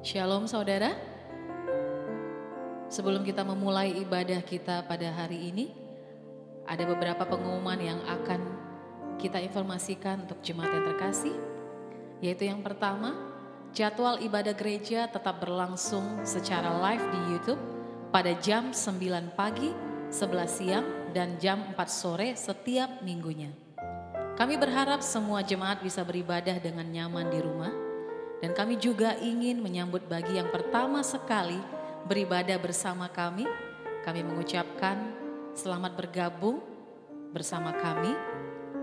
Shalom saudara. Sebelum kita memulai ibadah kita pada hari ini, ada beberapa pengumuman yang akan kita informasikan untuk jemaat yang terkasih. Yaitu yang pertama, jadwal ibadah gereja tetap berlangsung secara live di YouTube pada jam 9 pagi, 11 siang, dan jam 4 sore setiap minggunya. Kami berharap semua jemaat bisa beribadah dengan nyaman di rumah. Dan kami juga ingin menyambut bagi yang pertama sekali beribadah bersama kami. Kami mengucapkan selamat bergabung bersama kami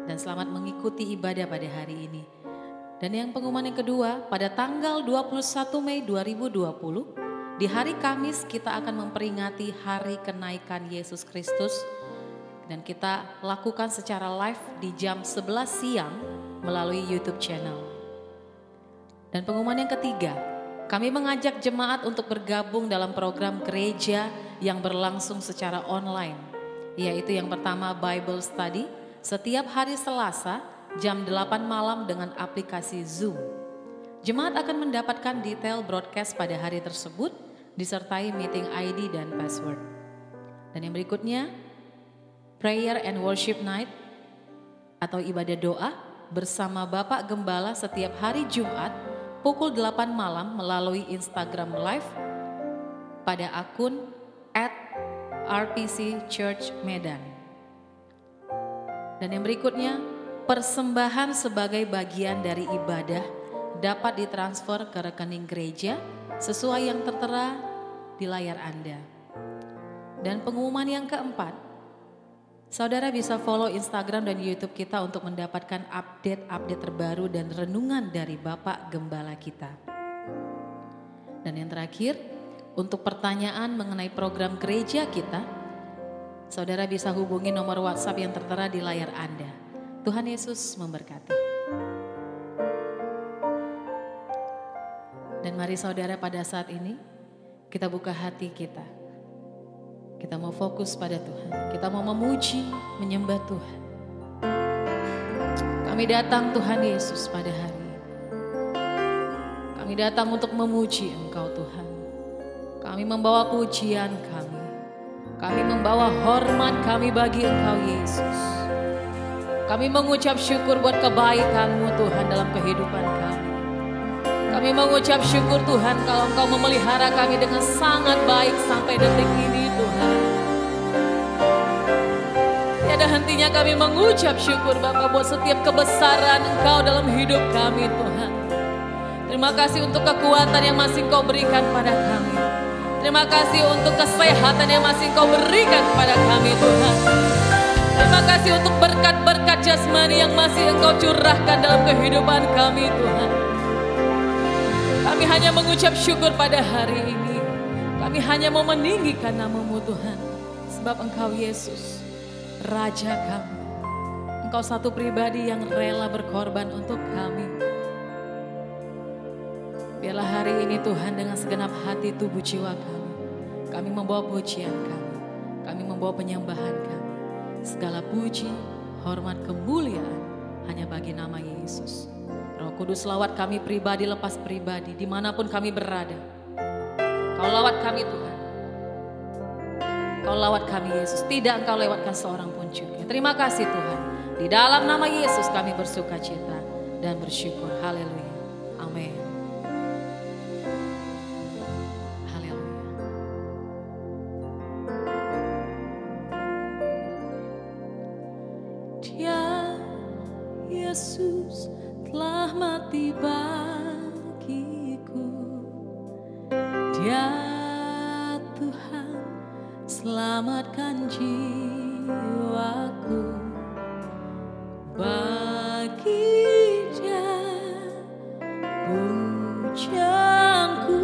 dan selamat mengikuti ibadah pada hari ini. Dan yang pengumuman yang kedua, pada tanggal 21 Mei 2020, di hari Kamis kita akan memperingati hari kenaikan Yesus Kristus. Dan kita lakukan secara live di jam 11 siang melalui YouTube channel. Dan pengumuman yang ketiga, kami mengajak jemaat untuk bergabung dalam program gereja yang berlangsung secara online. Yaitu yang pertama Bible Study setiap hari Selasa jam 8 malam dengan aplikasi Zoom. Jemaat akan mendapatkan detail broadcast pada hari tersebut disertai meeting ID dan password. Dan yang berikutnya, Prayer and Worship Night atau ibadah doa bersama Bapak Gembala setiap hari Jumat pukul 8 malam melalui Instagram Live pada akun @RPC Church Medan. Dan yang berikutnya, persembahan sebagai bagian dari ibadah dapat ditransfer ke rekening gereja sesuai yang tertera di layar Anda. Dan pengumuman yang keempat, saudara bisa follow Instagram dan YouTube kita untuk mendapatkan update-update terbaru dan renungan dari Bapak Gembala kita. Dan yang terakhir, untuk pertanyaan mengenai program gereja kita, saudara bisa hubungi nomor WhatsApp yang tertera di layar Anda. Tuhan Yesus memberkati. Dan mari saudara pada saat ini, kita buka hati kita. Kita mau fokus pada Tuhan. Kita mau memuji, menyembah Tuhan. Kami datang Tuhan Yesus pada hari ini. Kami datang untuk memuji Engkau Tuhan. Kami membawa pujian kami. Kami membawa hormat kami bagi Engkau Yesus. Kami mengucap syukur buat kebaikan-Mu Tuhan dalam kehidupan kami. Kami mengucap syukur Tuhan kalau Engkau memelihara kami dengan sangat baik sampai detik ini Tuhan. Tiada hentinya kami mengucap syukur Bapa buat setiap kebesaran Engkau dalam hidup kami Tuhan. Terima kasih untuk kekuatan yang masih Engkau berikan pada kami. Terima kasih untuk kesehatan yang masih Engkau berikan kepada kami Tuhan. Terima kasih untuk berkat-berkat jasmani yang masih Engkau curahkan dalam kehidupan kami Tuhan. Kami hanya mengucap syukur pada hari ini. Kami hanya mau meninggikan nama-Mu Tuhan. Sebab Engkau Yesus, Raja kami. Engkau satu pribadi yang rela berkorban untuk kami. Biarlah hari ini Tuhan dengan segenap hati tubuh jiwa kami membawa pujian kami. Kami membawa penyembahan kami. Segala puji, hormat, kemuliaan hanya bagi nama Yesus. Roh Kudus lawat kami pribadi lepas pribadi dimanapun kami berada. Kau lawat kami Tuhan. Kau lawat kami Yesus. Tidak Engkau lewatkan seorang pun juga. Terima kasih Tuhan. Di dalam nama Yesus kami bersuka cita dan bersyukur. Haleluya. Amin. Haleluya. Dia Yesus telah mati bagiku. Dia Tuhan selamatkan jiwaku. Bagi Dia pujianku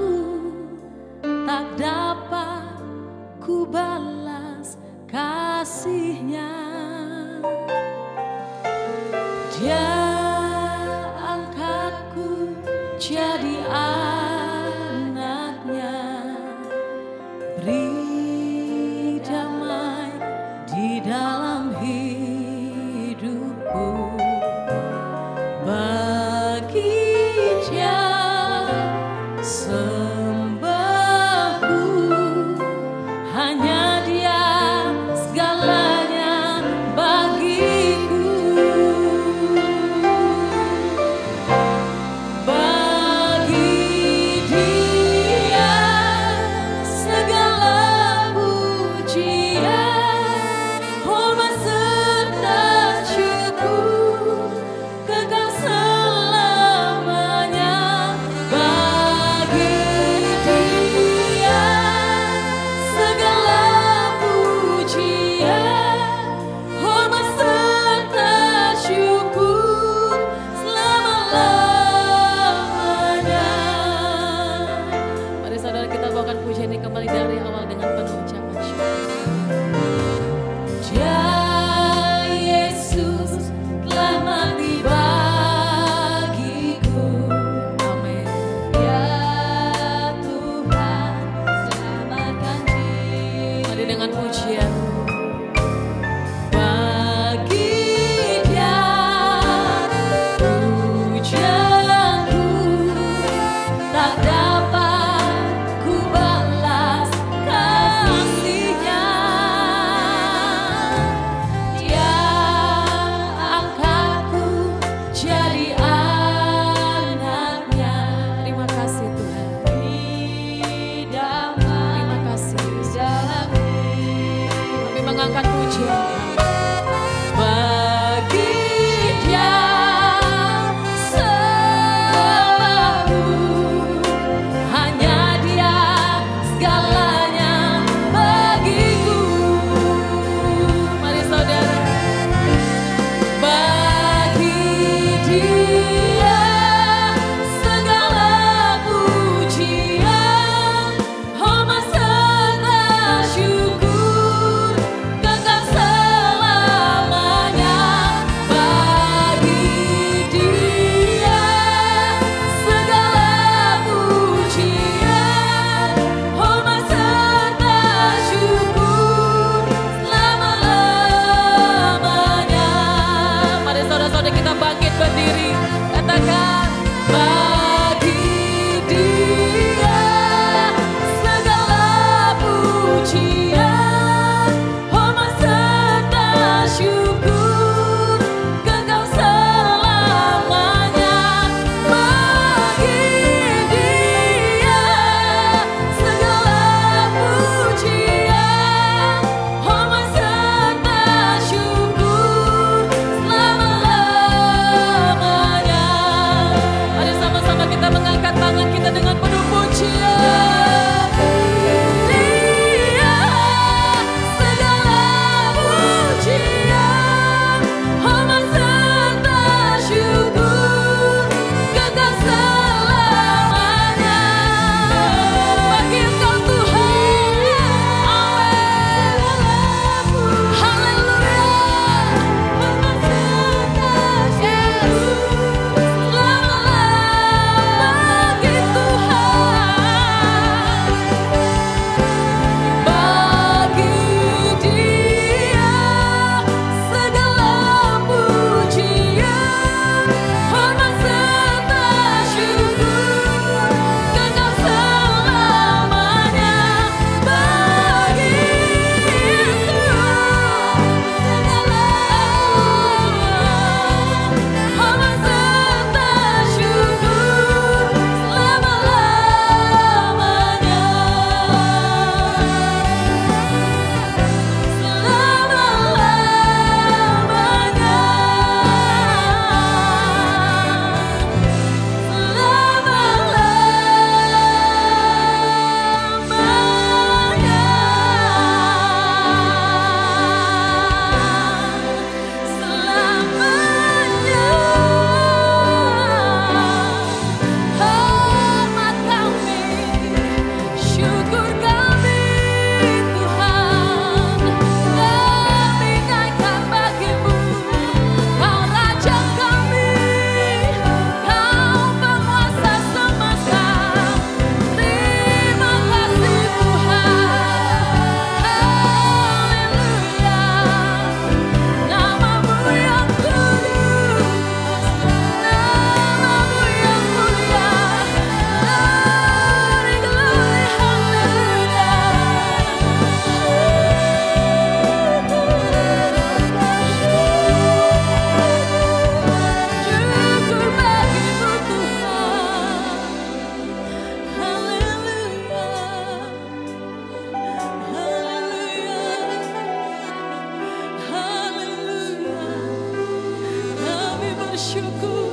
tak dapat ku balas kasih-Nya. Dia angkatku jadi anaknya, beri damai di dalam hidupku. dengan penuh ucapan syukur. Ya Yesus telah mati bagiku. Amin. Ya Tuhan selamatkan jiwa. Mari dengan pujian. Mengangkat pujian bagi Dia sembahku, hanya Dia segalanya bagiku. Mari saudara. Bagi Dia segala pujian, hormat serta syukur kekal selamanya. Bagi Dia segala pujian, hormat serta syukur selama-lamanya. Mari saudara-saudara kita bangkit berdiri. Katakan, Bagi Dia segala pujian, hormat serta syukur kekal selamanya. Bagi Dia segala pujian, hormat serta syukur selama-lamanya. mari sama-sama kita mengangkat tangan kita dengan penuh pujian. Dia segala pujian, hormat serta syukur kekal selamanya. Bagi Engkau Tuhan, haleluya, hormat serta syukur selama-lamanya. Bagi Tuhan, bagi Dia segala pujian, hormat serta syukur kekal selamanya. Bagi Yesus segala hormat serta syukur selama-lamanya. Hormat kami, syukur kami Tuhan, kami naikkan bagimu. Kau Raja kami, Kau penguasa semesta. Terima kasih Tuhan, haleluya. Namamu yang kudus, namamu yang mulia. Glory, glory, haleluya. Syukur bagimu Tuhan, haleluya, haleluya, haleluya. Kami bersyukur,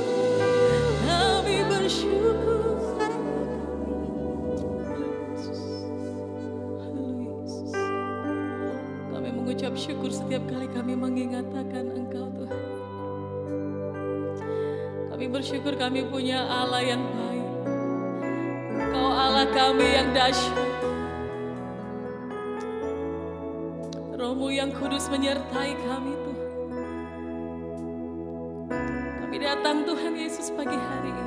kami bersyukur. Haleluya, Yesus. Kami mengucap syukur setiap kali kami mengingat akan Engkau Tuhan. Kami bersyukur kami punya Allah yang baik. Kau Allah kami yang dahsyat. Roh-Mu yang kudus menyertai kami Tuhan. Kami datang Tuhan Yesus pagi hari ini.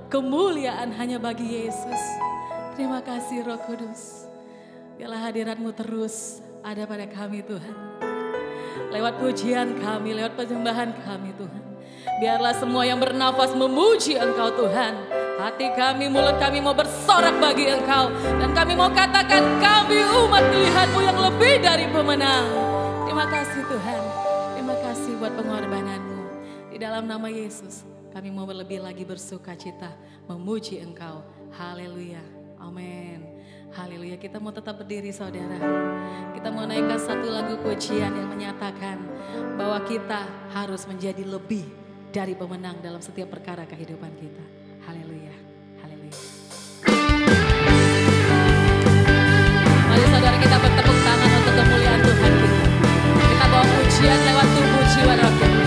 Kemuliaan hanya bagi Yesus. Terima kasih Roh Kudus. Biarlah hadirat-Mu terus ada pada kami Tuhan. Lewat pujian kami, lewat penyembahan kami Tuhan. Biarlah semua yang bernafas memuji Engkau Tuhan. Hati kami, mulut kami mau bersorak bagi Engkau. Dan kami mau katakan kami umat pilihan-Mu yang lebih dari pemenang. Terima kasih Tuhan. Terima kasih buat pengorbanan-Mu. Di dalam nama Yesus. Kami mau lebih lagi bersuka cita memuji Engkau. Haleluya. Amin. Haleluya. Kita mau tetap berdiri saudara. Kita mau naikkan satu lagu pujian yang menyatakan bahwa kita harus menjadi lebih dari pemenang dalam setiap perkara kehidupan kita. Haleluya, haleluya. Mari saudara kita bertepuk tangan untuk kemuliaan Tuhan kita. Kita bawa pujian lewat tubuh jiwa roh kita.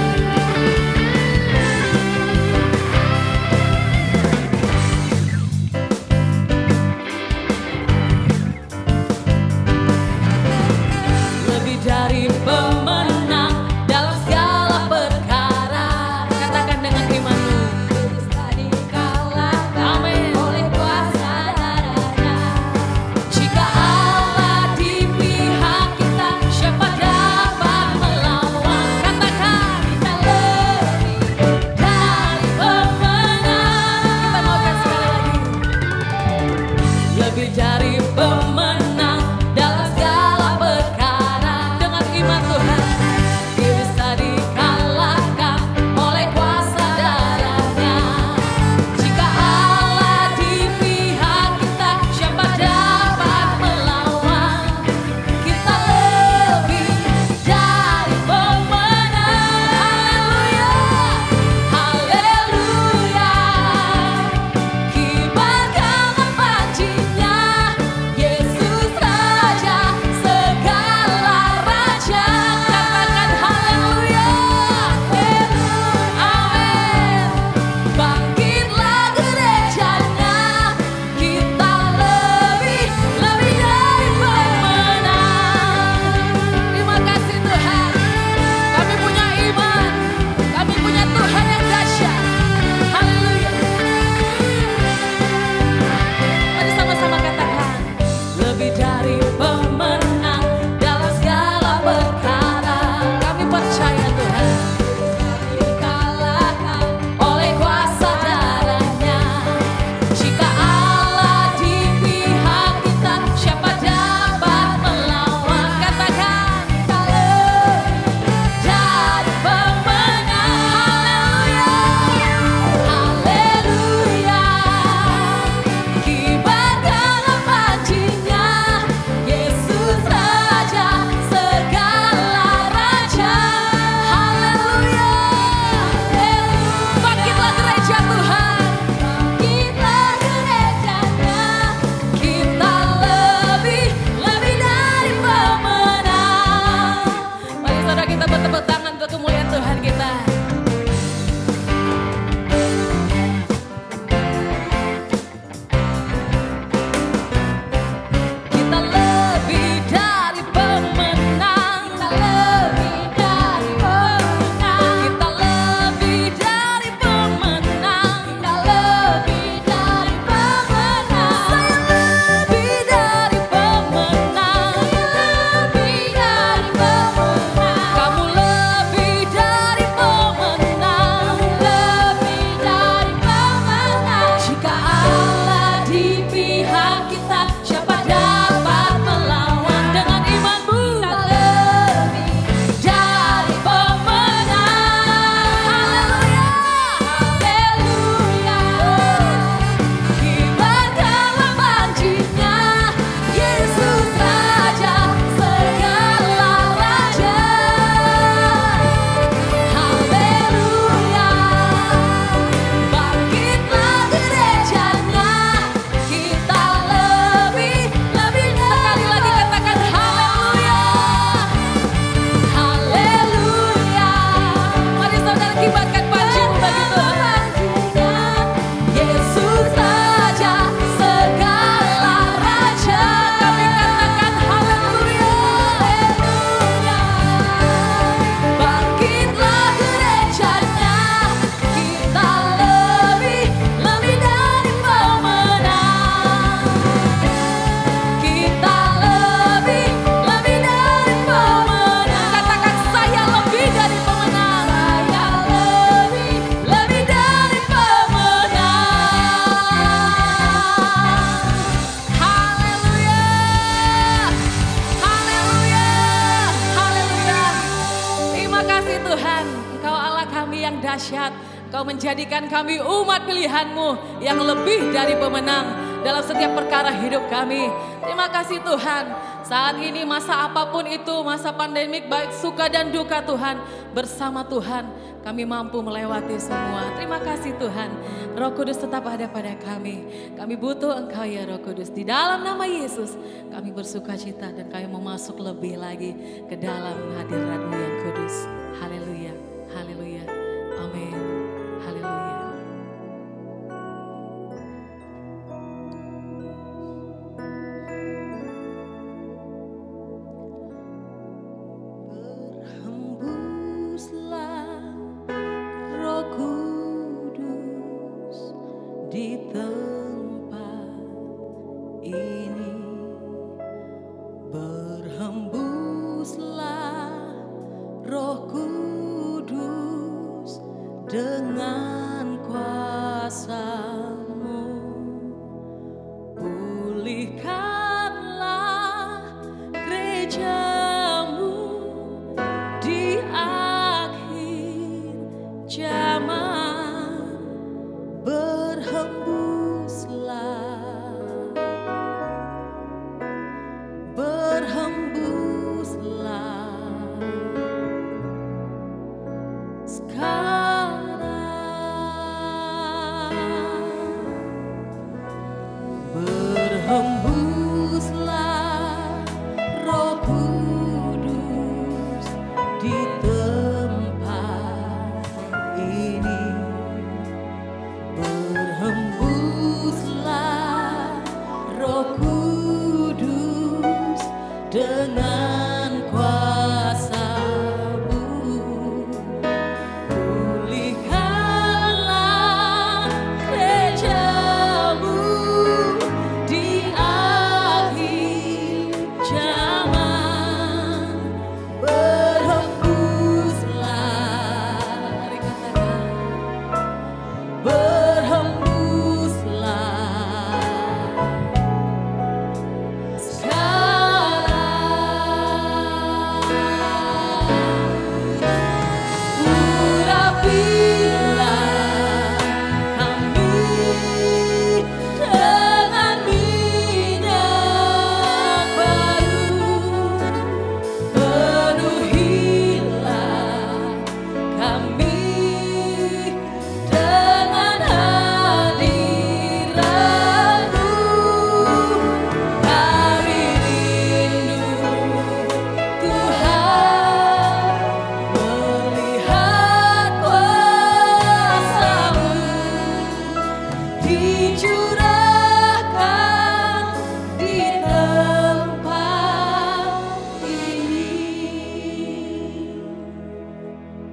Lebih dari pemenang dalam segala perkara. Katakan dengan imanmu. Bisa dikalahkan oleh kuasa darahnya. Jika Allah di pihak kita, siapa dapat melawan? Katakan kita lebih dari pemenang. Kita maukan sekali lagi. Lebih dari pemenang dalam segala perkara. Dengan iman Tuhan, Dia bisa dikalahkan oleh kuasa darahnya. Jika Allah di pihak kita, siapa dapat melawan? Kita lebih dari pemenang. Haleluya, haleluya. Kibarkanlah pancinya, Yesus Raja segala raja. Katakan haleluya, amin. Bangkitlah gerejanya, kita lebih dari pemenang. Terima kasih Tuhan, kami punya iman, kami punya Tuhan yang dahsyat. Haleluya. Mari sama-sama katakan, lebih dari pemenang dalam segala perkara. Kami percaya Tuhan, dikalahkan oleh kuasa darahnya. Jika Allah di pihak kita, siapa dapat melawan? Katakan kita lebih dari pemenang. Haleluya, haleluya. Kibarkanlah pancinya, Yesus Raja segala raja. Haleluya, bangkitlah gereja Tuhan, bangkitlah gerejanya, kita lebih dari pemenang. Mari saudara kita bertepuk tangan untuk kemuliaan Tuhan kita. Kita lebih dari pemenang. Kita lebih dari pemenang. Kita lebih dari pemenang. Kita lebih dari pemenang. Saya lebih dari pemenang. Lebih dari pemenang. Kamu lebih dari pemenang. Lebih dari pemenang. Jika Allah di pihak kita, siapa dapat melawan? Dengan imanmu, kita lebih dari pemenang. Haleluya, haleluya. Kibarkanlah pancinya, Yesus Raja segala raja. Haleluya, bangkitlah gerejanya, kita lebih sekali lagi katakan haleluya, haleluya. Mari saudara kibarkan pancimu bagi Tuhan. Yesus Raja segala raja. Kami katakan haleluya, haleluya. Bangkitlah gerejanya, kita lebih dari pemenang. Kita lebih dari pemenang. Katakan saya lebih dari pemenang. Saya lebih dari pemenang. Haleluya, haleluya, haleluya. Terima kasih Tuhan, Engkau Allah kami yang dahsyat. Engkau menjadikan kami umat pilihan-Mu yang lebih dari pemenang dalam setiap perkara hidup kami. Terima kasih Tuhan. Saat ini masa apapun itu, masa pandemik baik suka dan duka Tuhan, bersama Tuhan kami mampu melewati semua. Terima kasih Tuhan, Roh Kudus tetap ada pada kami. Kami butuh Engkau ya Roh Kudus. Di dalam nama Yesus kami bersuka cita dan kami mau masuk lebih lagi ke dalam hadirat-Mu yang kudus. Haleluya, haleluya, amin, haleluya.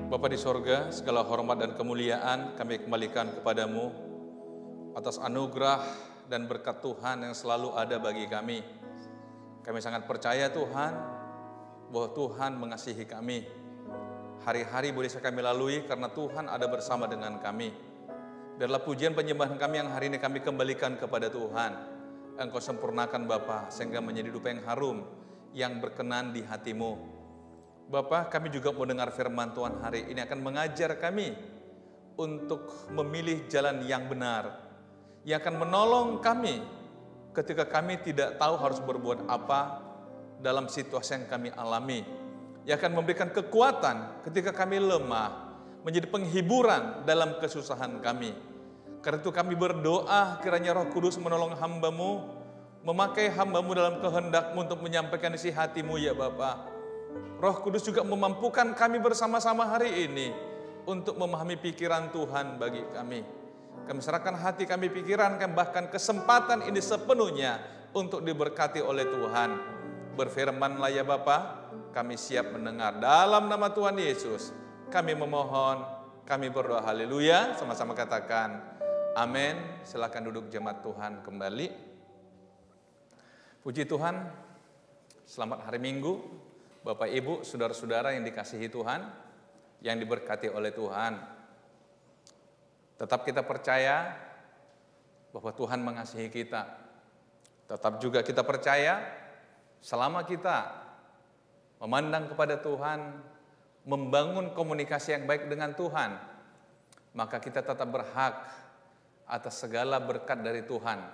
Bapa di sorga, segala hormat dan kemuliaan kami kembalikan kepadamu atas anugerah dan berkat Tuhan yang selalu ada bagi kami. Kami sangat percaya Tuhan, bahwa Tuhan mengasihi kami. Hari-hari boleh kami lalui karena Tuhan ada bersama dengan kami. Biarlah pujian penyembahan kami yang hari ini kami kembalikan kepada Tuhan. Engkau sempurnakan Bapa, sehingga menjadi dupa yang harum, yang berkenan di hati-Mu. Bapa, kami juga mau dengar firman Tuhan hari ini akan mengajar kami untuk memilih jalan yang benar, yang akan menolong kami ketika kami tidak tahu harus berbuat apa dalam situasi yang kami alami, yang akan memberikan kekuatan ketika kami lemah, menjadi penghiburan dalam kesusahan kami. Karena itu kami berdoa kiranya Roh Kudus menolong hamba-Mu, memakai hamba-Mu dalam kehendak-Mu untuk menyampaikan isi hati-Mu ya Bapa. Roh Kudus juga memampukan kami bersama-sama hari ini untuk memahami pikiran Tuhan bagi kami. Kami serahkan hati kami, pikiran kami, bahkan kesempatan ini sepenuhnya untuk diberkati oleh Tuhan. Berfirmanlah ya Bapa, kami siap mendengar. Dalam nama Tuhan Yesus, kami memohon, kami berdoa haleluya. Sama-sama katakan amin. Silakan duduk jemaat Tuhan kembali. Puji Tuhan, selamat hari Minggu. Bapak, Ibu, saudara-saudara yang dikasihi Tuhan, yang diberkati oleh Tuhan. Tetap kita percaya bahwa Tuhan mengasihi kita. Tetap juga kita percaya selama kita memandang kepada Tuhan, membangun komunikasi yang baik dengan Tuhan, maka kita tetap berhak atas segala berkat dari Tuhan,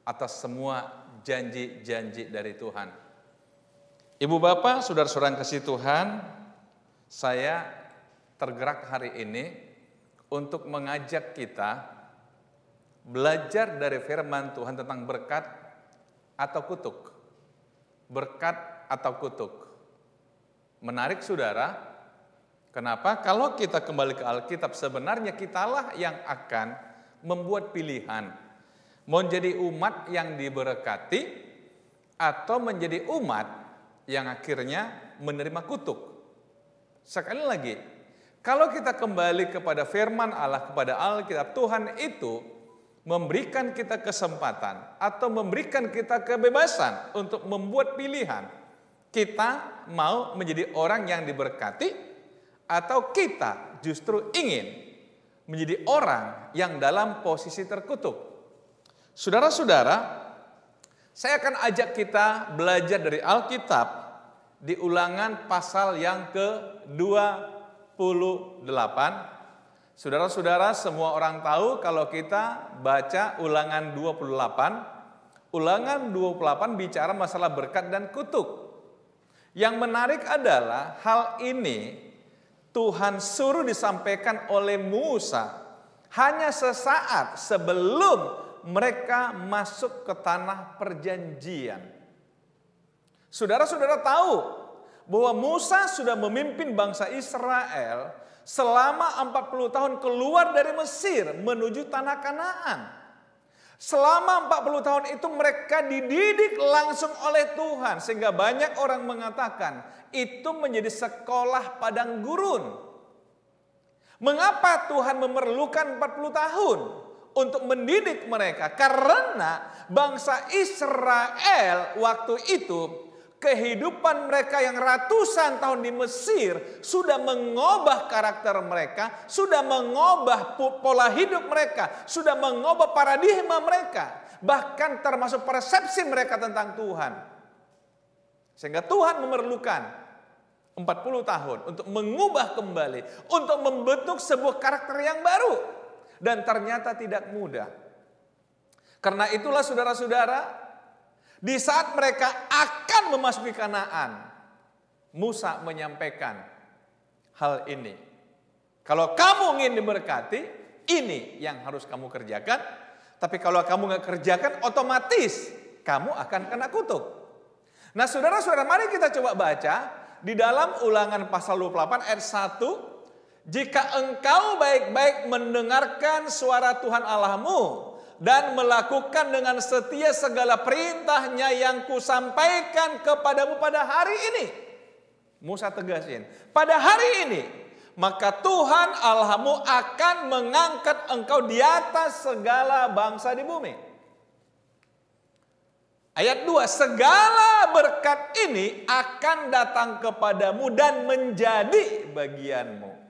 atas semua janji-janji dari Tuhan. Ibu bapak, saudara-saudara yang kasih Tuhan, saya tergerak hari ini untuk mengajak kita belajar dari firman Tuhan tentang berkat atau kutuk. Berkat atau kutuk. Menarik saudara, kenapa? Kalau kita kembali ke Alkitab, sebenarnya kitalah yang akan membuat pilihan. Mau jadi umat yang diberkati atau menjadi umat yang akhirnya menerima kutuk. Sekali lagi, kalau kita kembali kepada firman Allah, kepada Alkitab, Tuhan itu memberikan kita kesempatan atau memberikan kita kebebasan untuk membuat pilihan. Kita mau menjadi orang yang diberkati atau kita justru ingin menjadi orang yang dalam posisi terkutuk. Saudara-saudara, saya akan ajak kita belajar dari Alkitab di Ulangan pasal yang ke-28. Saudara-saudara, semua orang tahu kalau kita baca Ulangan 28, Ulangan 28 bicara masalah berkat dan kutuk. Yang menarik adalah hal ini Tuhan suruh disampaikan oleh Musa hanya sesaat sebelum mereka masuk ke tanah perjanjian. Saudara-saudara tahu bahwa Musa sudah memimpin bangsa Israel selama 40 tahun keluar dari Mesir menuju tanah Kanaan. Selama 40 tahun itu mereka dididik langsung oleh Tuhan. Sehingga banyak orang mengatakan itu menjadi sekolah padang gurun. Mengapa Tuhan memerlukan 40 tahun untuk mendidik mereka? Karena bangsa Israel waktu itu kehidupan mereka yang ratusan tahun di Mesir sudah mengubah karakter mereka, sudah mengubah pola hidup mereka, sudah mengubah paradigma mereka, bahkan termasuk persepsi mereka tentang Tuhan. Sehingga Tuhan memerlukan 40 tahun untuk mengubah kembali, untuk membentuk sebuah karakter yang baru. Dan ternyata tidak mudah. Karena itulah saudara-saudara, di saat mereka akan memasuki Kanaan, Musa menyampaikan hal ini. Kalau kamu ingin diberkati, ini yang harus kamu kerjakan. Tapi kalau kamu nggak kerjakan, otomatis kamu akan kena kutuk. Nah saudara-saudara, mari kita coba baca di dalam Ulangan pasal 28 ayat 1. Jika engkau baik-baik mendengarkan suara Tuhan Allahmu dan melakukan dengan setia segala perintahnya yang kusampaikan kepadamu pada hari ini. Musa tegasin, pada hari ini, maka Tuhan Allahmu akan mengangkat engkau di atas segala bangsa di bumi. Ayat 2, segala berkat ini akan datang kepadamu dan menjadi bagianmu.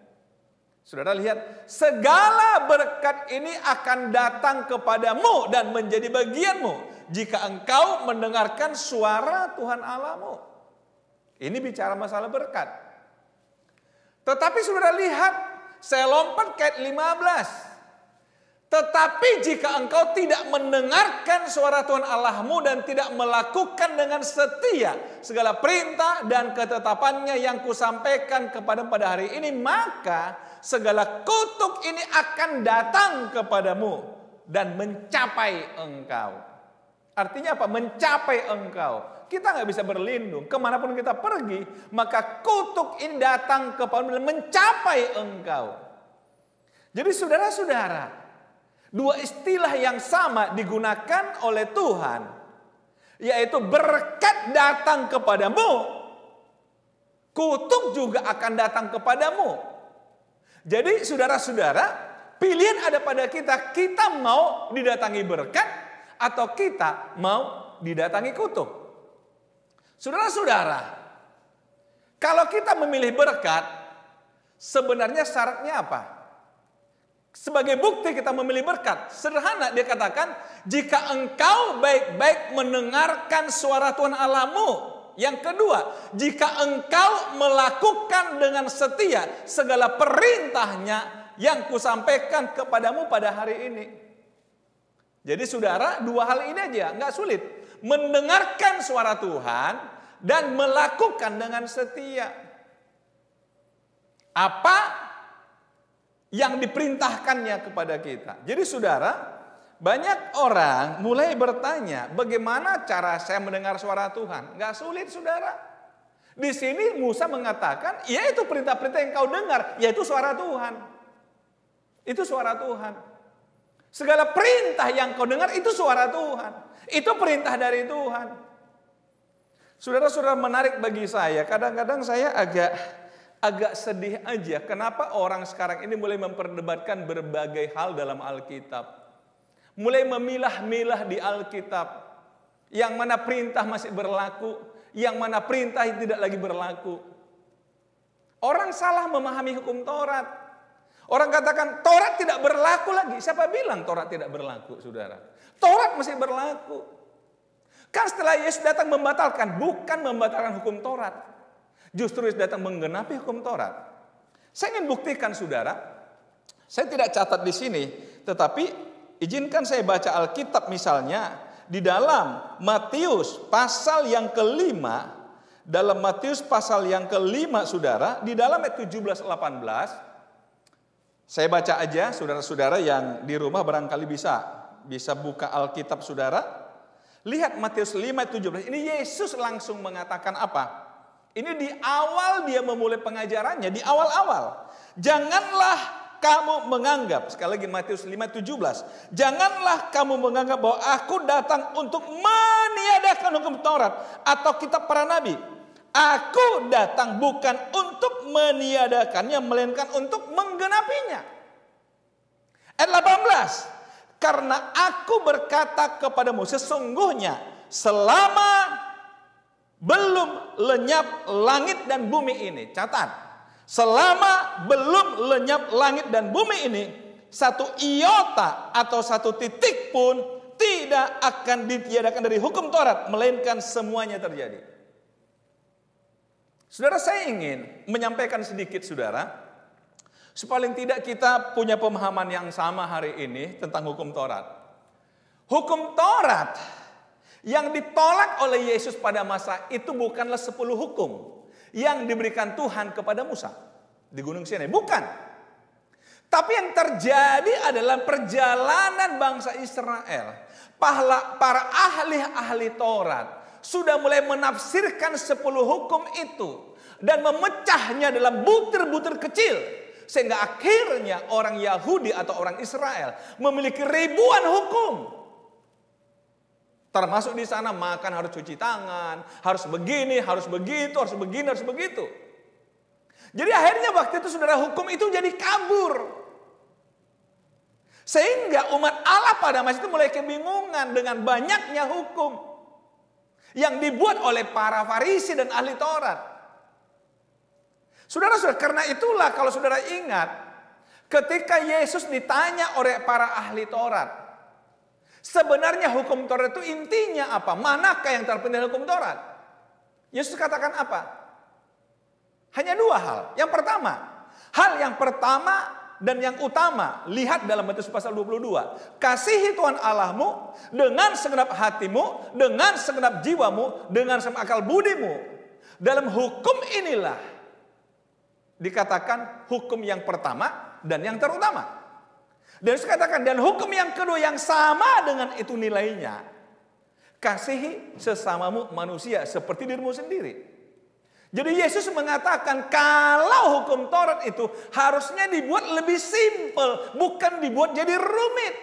Saudara lihat, segala berkat ini akan datang kepadamu dan menjadi bagianmu jika engkau mendengarkan suara Tuhan Allahmu. Ini bicara masalah berkat. Tetapi saudara lihat, saya lompat ke ayat 15. Tetapi jika engkau tidak mendengarkan suara Tuhan Allahmu dan tidak melakukan dengan setia segala perintah dan ketetapannya yang kusampaikan kepadamu pada hari ini, maka segala kutuk ini akan datang kepadamu dan mencapai engkau. Artinya apa? Mencapai engkau. Kita nggak bisa berlindung. Kemanapun kita pergi, maka kutuk ini datang kepadamu dan mencapai engkau. Jadi saudara-saudara, dua istilah yang sama digunakan oleh Tuhan, yaitu berkat datang kepadamu, kutuk juga akan datang kepadamu. Jadi saudara-saudara, pilihan ada pada kita. Kita mau didatangi berkat atau kita mau didatangi kutuk. Saudara-saudara, kalau kita memilih berkat, sebenarnya syaratnya apa? Sebagai bukti kita memilih berkat, sederhana dia katakan, jika engkau baik-baik mendengarkan suara Tuhan Allahmu. Yang kedua, jika engkau melakukan dengan setia segala perintahnya yang kusampaikan kepadamu pada hari ini. Jadi saudara, dua hal ini aja, nggak sulit. Mendengarkan suara Tuhan dan melakukan dengan setia apa yang diperintahkannya kepada kita. Jadi saudara, banyak orang mulai bertanya, bagaimana cara saya mendengar suara Tuhan? Gak sulit saudara. Di sini Musa mengatakan, yaitu perintah-perintah yang kau dengar, yaitu suara Tuhan. Itu suara Tuhan. Segala perintah yang kau dengar itu suara Tuhan. Itu perintah dari Tuhan. Saudara-saudara, menarik bagi saya. Kadang-kadang saya agak sedih aja. Kenapa orang sekarang ini mulai memperdebatkan berbagai hal dalam Alkitab. Mulai memilah-milah di Alkitab. Yang mana perintah masih berlaku. Yang mana perintah tidak lagi berlaku. Orang salah memahami hukum Taurat. Orang katakan Taurat tidak berlaku lagi. Siapa bilang Taurat tidak berlaku, saudara? Taurat masih berlaku. Kan setelah Yesus datang membatalkan, bukan membatalkan hukum Taurat. Justru Yesus datang menggenapi hukum Taurat. Saya ingin buktikan saudara, saya tidak catat di sini, tetapi izinkan saya baca Alkitab misalnya di dalam Matius pasal yang kelima, dalam Matius pasal yang kelima saudara, di dalam ayat 17-18, saya baca aja saudara-saudara yang di rumah barangkali bisa buka Alkitab saudara. Lihat Matius 5:17. Ini Yesus langsung mengatakan apa? Ini di awal dia memulai pengajarannya, di awal-awal. Janganlah kamu menganggap, sekali lagi Matius 5:17. Janganlah kamu menganggap bahwa aku datang untuk meniadakan hukum Taurat atau kitab para nabi. Aku datang bukan untuk meniadakannya, melainkan untuk menggenapinya. Ayat 18. Karena aku berkata kepadamu, sesungguhnya selama belum lenyap langit dan bumi ini. Catat, selama belum lenyap langit dan bumi ini, satu iota atau satu titik pun tidak akan ditiadakan dari hukum Taurat, melainkan semuanya terjadi. Saudara, saya ingin menyampaikan sedikit saudara, paling tidak kita punya pemahaman yang sama hari ini tentang hukum Taurat. Hukum Taurat yang ditolak oleh Yesus pada masa itu bukanlah 10 hukum yang diberikan Tuhan kepada Musa di Gunung Sinai. Bukan. Tapi yang terjadi adalah perjalanan bangsa Israel. Para ahli-ahli Taurat sudah mulai menafsirkan 10 hukum itu dan memecahnya dalam butir-butir kecil. Sehingga akhirnya orang Yahudi atau orang Israel memiliki ribuan hukum. Termasuk di sana makan harus cuci tangan, harus begini, harus begitu, harus begini, harus begitu. Jadi akhirnya waktu itu saudara, hukum itu jadi kabur. Sehingga umat Allah pada masa itu mulai kebingungan dengan banyaknya hukum yang dibuat oleh para Farisi dan ahli Taurat. Saudara-saudara, karena itulah kalau saudara ingat, ketika Yesus ditanya oleh para ahli Taurat, sebenarnya hukum Taurat itu intinya apa? Manakah yang terpenting dalam hukum Taurat? Yesus katakan apa? Hanya 2 hal. Yang pertama, hal yang pertama dan yang utama, lihat dalam Matius pasal 22. Kasihi Tuhan Allahmu dengan segenap hatimu, dengan segenap jiwamu, dengan segenap akal budimu. Dalam hukum inilah dikatakan hukum yang pertama dan yang terutama. Dan Yesus katakan, dan hukum yang kedua yang sama dengan itu nilainya, kasihi sesamamu manusia seperti dirimu sendiri. Jadi Yesus mengatakan kalau hukum Taurat itu harusnya dibuat lebih simpel, bukan dibuat jadi rumit.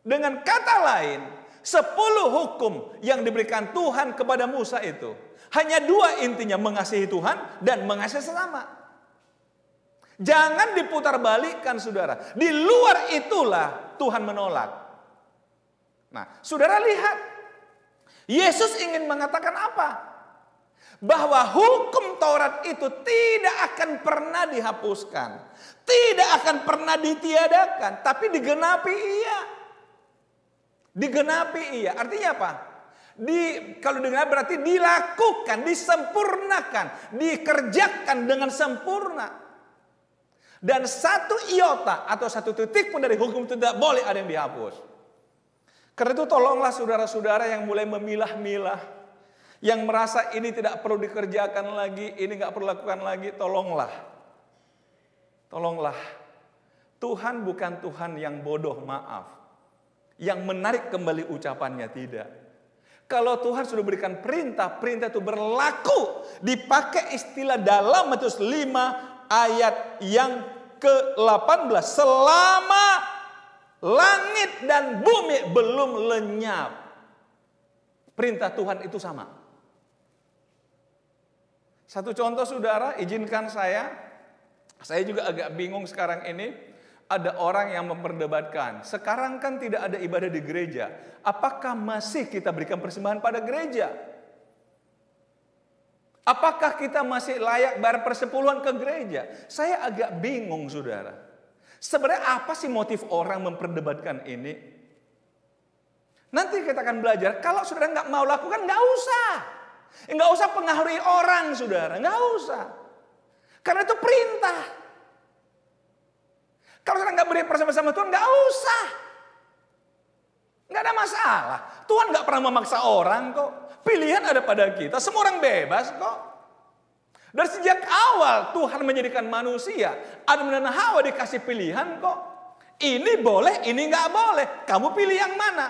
Dengan kata lain, 10 hukum yang diberikan Tuhan kepada Musa itu hanya 2 intinya, mengasihi Tuhan dan mengasihi sesama. Jangan diputar balikkan saudara. Di luar itulah Tuhan menolak. Nah, saudara lihat, Yesus ingin mengatakan apa? Bahwa hukum Taurat itu tidak akan pernah dihapuskan, tidak akan pernah ditiadakan, tapi digenapi iya. Digenapi iya. Artinya apa? Kalau digenapi berarti dilakukan, disempurnakan, dikerjakan dengan sempurna. Dan 1 iota atau 1 titik pun dari hukum itu tidak boleh ada yang dihapus. Karena itu tolonglah saudara-saudara yang mulai memilah-milah, Yang merasa ini tidak perlu dikerjakan lagi, ini nggak perlu lakukan lagi, tolonglah. Tolonglah. Tuhan bukan Tuhan yang bodoh, maaf. Yang menarik kembali ucapannya, tidak. Kalau Tuhan sudah berikan perintah, perintah itu berlaku. Dipakai istilah dalam Matius 5 ayat yang ke-18. Selama langit dan bumi belum lenyap. Perintah Tuhan itu sama. Satu contoh saudara, izinkan saya juga agak bingung sekarang ini. Ada orang yang memperdebatkan, sekarang kan tidak ada ibadah di gereja. Apakah masih kita berikan persembahan pada gereja? Apakah kita masih layak bayar persepuluhan ke gereja? Saya agak bingung saudara. Sebenarnya apa sih motif orang memperdebatkan ini? Nanti kita akan belajar, kalau saudara nggak mau lakukan, nggak usah. Nggak usah pengaruhi orang saudara, nggak usah. Karena itu perintah. Kalau saudara nggak beri persembahan sama Tuhan, nggak usah. Nggak ada masalah. Tuhan nggak pernah memaksa orang kok. Pilihan ada pada kita. Semua orang bebas kok. Dari sejak awal Tuhan menjadikan manusia, Adam dan Hawa dikasih pilihan kok. Ini boleh, ini nggak boleh. Kamu pilih yang mana?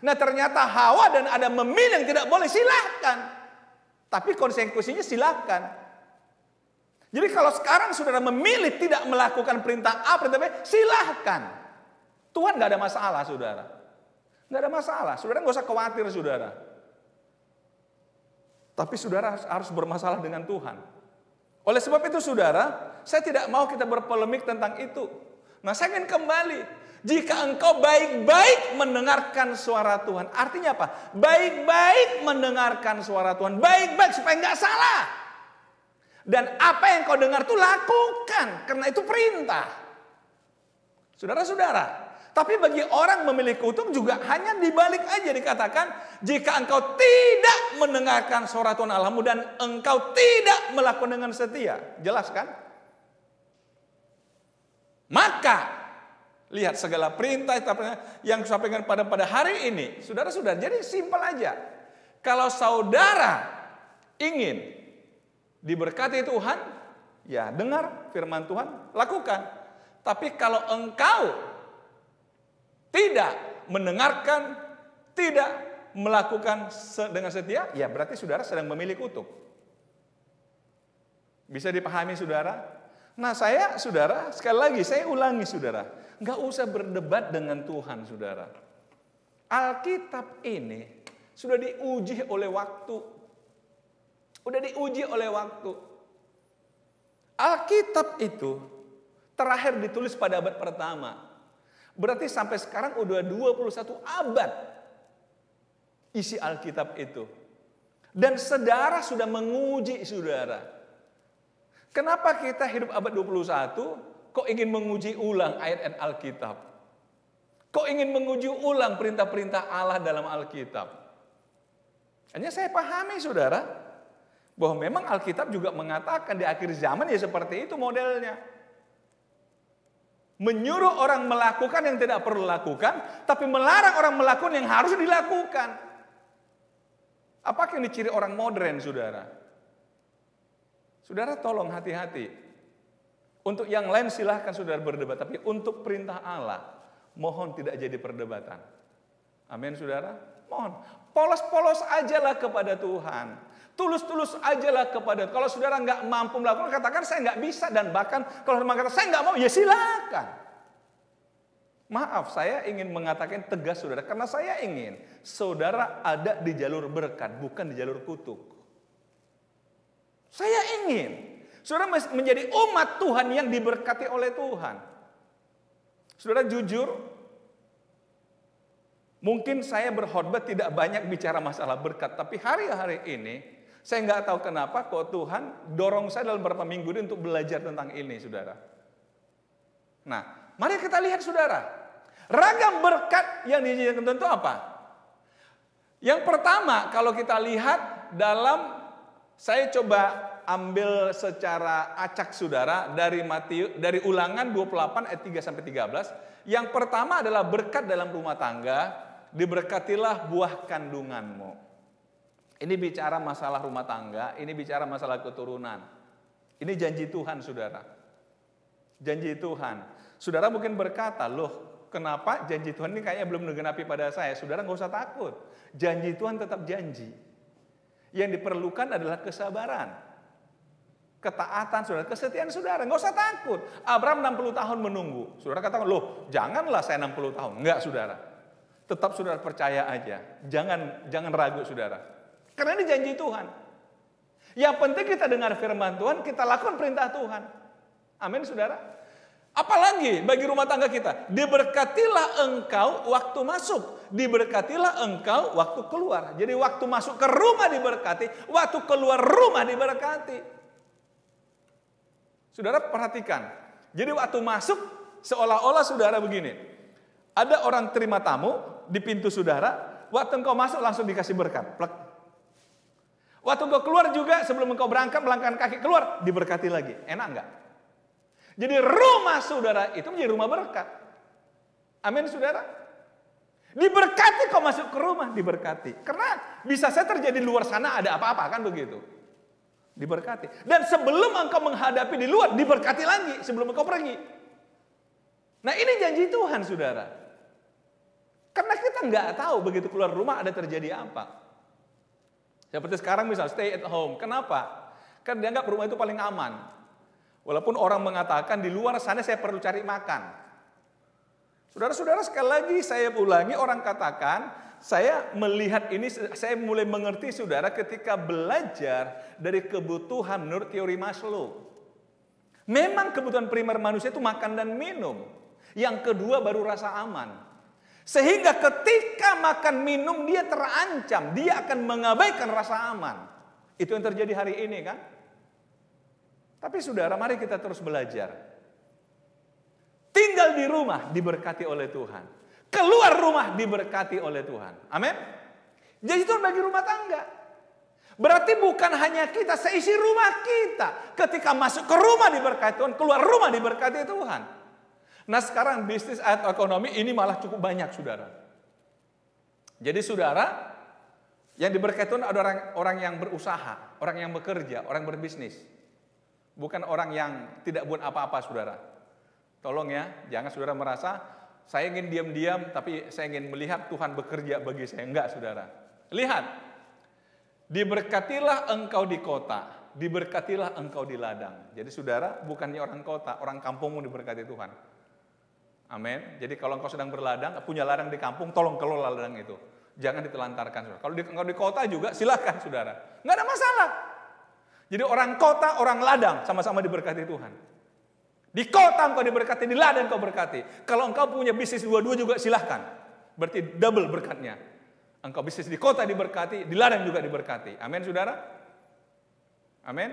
Nah ternyata Hawa dan Adam memilih yang tidak boleh, silahkan. Tapi konsekuensinya silahkan. Jadi kalau sekarang saudara memilih tidak melakukan perintah A, perintah B, silahkan. Tuhan nggak ada masalah saudara. Nggak ada masalah. Saudara nggak usah khawatir saudara. Tapi saudara harus bermasalah dengan Tuhan. Oleh sebab itu saudara, saya tidak mau kita berpolemik tentang itu. Nah saya ingin kembali. Jika engkau baik-baik mendengarkan suara Tuhan. Artinya apa? Baik-baik mendengarkan suara Tuhan. Baik-baik supaya nggak salah. Dan apa yang kau dengar itu lakukan. Karena itu perintah. Saudara-saudara. Tapi bagi orang memilih kutuk juga hanya dibalik aja dikatakan. Jika engkau tidak mendengarkan suara Tuhan Allahmu dan engkau tidak melakukan dengan setia. Jelas kan? Maka lihat segala perintah yang disampaikan pada hari ini. Saudara-saudara, jadi simpel aja. Kalau saudara ingin diberkati Tuhan, ya dengar firman Tuhan, lakukan. Tapi kalau engkau tidak mendengarkan, tidak melakukan dengan setia, ya berarti saudara sedang memilih kutuk. Bisa dipahami saudara? Nah saudara, sekali lagi saya ulangi saudara, nggak usah berdebat dengan Tuhan saudara. Alkitab ini sudah diuji oleh waktu. Udah diuji oleh waktu. Alkitab itu terakhir ditulis pada abad pertama. Berarti sampai sekarang udah 21 abad isi Alkitab itu. Dan saudara sudah menguji saudara. Kenapa kita hidup abad 21 kok ingin menguji ulang ayat-ayat Alkitab? Kok ingin menguji ulang perintah-perintah Allah dalam Alkitab? Hanya saya pahami saudara, bahwa memang Alkitab juga mengatakan di akhir zaman ya seperti itu modelnya. Menyuruh orang melakukan yang tidak perlu lakukan, tapi melarang orang melakukan yang harus dilakukan. Apakah yang diciri orang modern, saudara? Saudara tolong hati-hati. Untuk yang lain silahkan saudara berdebat, tapi untuk perintah Allah, mohon tidak jadi perdebatan. Amin, saudara? Mohon. Polos-polos ajalah kepada Tuhan. Tulus-tulus ajalah kepada. Kalau saudara nggak mampu melakukan, katakan saya nggak bisa. Dan bahkan kalau mengatakan saya nggak mau, ya silakan. Maaf, saya ingin mengatakan tegas saudara. Karena saya ingin saudara ada di jalur berkat, bukan di jalur kutuk. Saya ingin saudara menjadi umat Tuhan yang diberkati oleh Tuhan. Saudara jujur, mungkin saya berkhotbah tidak banyak bicara masalah berkat. Tapi hari-hari ini, saya nggak tahu kenapa kok Tuhan dorong saya dalam beberapa minggu ini untuk belajar tentang ini, saudara. Nah, mari kita lihat, saudara. Ragam berkat yang dijanjikan tentu apa? Yang pertama, kalau kita lihat dalam, saya coba ambil secara acak, saudara, dari Ulangan 28 ayat 3 sampai 13. Yang pertama adalah berkat dalam rumah tangga, diberkatilah buah kandunganmu. Ini bicara masalah rumah tangga, ini bicara masalah keturunan. Ini janji Tuhan, saudara. Janji Tuhan. Saudara mungkin berkata, loh kenapa janji Tuhan ini kayaknya belum digenapi pada saya? Saudara nggak usah takut. Janji Tuhan tetap janji. Yang diperlukan adalah kesabaran, ketaatan saudara, kesetiaan saudara. Nggak usah takut. Abraham 60 tahun menunggu. Saudara katakan, loh janganlah saya 60 tahun. Enggak, saudara. Tetap saudara percaya aja. Jangan ragu, saudara. Karena ini janji Tuhan. Yang penting kita dengar firman Tuhan, kita lakukan perintah Tuhan. Amin, saudara. Apalagi bagi rumah tangga kita, diberkatilah engkau waktu masuk, diberkatilah engkau waktu keluar. Jadi waktu masuk ke rumah diberkati, waktu keluar rumah diberkati. Saudara perhatikan, jadi waktu masuk seolah-olah saudara begini, ada orang terima tamu di pintu saudara, waktu engkau masuk langsung dikasih berkat. Plek. Waktu engkau keluar juga sebelum engkau berangkat melangkahkan kaki keluar, diberkati lagi. Enak enggak? Jadi rumah saudara itu menjadi rumah berkat. Amin, saudara. Diberkati kau masuk ke rumah, diberkati. Karena bisa saja terjadi di luar sana ada apa-apa, kan begitu. Diberkati. Dan sebelum engkau menghadapi di luar, diberkati lagi sebelum engkau pergi. Nah ini janji Tuhan, saudara. Karena kita nggak tahu begitu keluar rumah ada terjadi apa. Seperti sekarang misal stay at home. Kenapa? Karena dianggap rumah itu paling aman. Walaupun orang mengatakan di luar sana saya perlu cari makan. Saudara-saudara, sekali lagi saya ulangi, orang katakan, saya melihat ini, saya mulai mengerti saudara ketika belajar dari kebutuhan menurut teori Maslow. Memang kebutuhan primer manusia itu makan dan minum. Yang kedua baru rasa aman. Sehingga ketika makan minum dia terancam, dia akan mengabaikan rasa aman. Itu yang terjadi hari ini kan. Tapi saudara, mari kita terus belajar. Tinggal di rumah diberkati oleh Tuhan. Keluar rumah diberkati oleh Tuhan. Amin. Jadi itu bagi rumah tangga. Berarti bukan hanya kita, seisi rumah kita. Ketika masuk ke rumah diberkati Tuhan, keluar rumah diberkati Tuhan. Nah sekarang bisnis atau ekonomi ini malah cukup banyak, saudara. Jadi saudara, yang diberkati Tuhan ada orang yang berusaha, orang yang bekerja, orang yang berbisnis. Bukan orang yang tidak buat apa-apa, saudara. Tolong ya, jangan saudara merasa, saya ingin diam-diam, tapi saya ingin melihat Tuhan bekerja bagi saya. Enggak, saudara. Lihat, diberkatilah engkau di kota, diberkatilah engkau di ladang. Jadi saudara, bukannya orang kota, orang kampungmu diberkati Tuhan. Amin. Jadi kalau engkau sedang berladang, punya ladang di kampung, tolong kelola ladang itu. Jangan ditelantarkan, saudara. Kalau engkau di kota juga, silakan, saudara. Enggak ada masalah. Jadi orang kota, orang ladang, sama-sama diberkati Tuhan. Di kota engkau diberkati, di ladang engkau berkati. Kalau engkau punya bisnis dua-dua juga silahkan. Berarti double berkatnya. Engkau bisnis di kota diberkati, di ladang juga diberkati. Amin, saudara? Amin.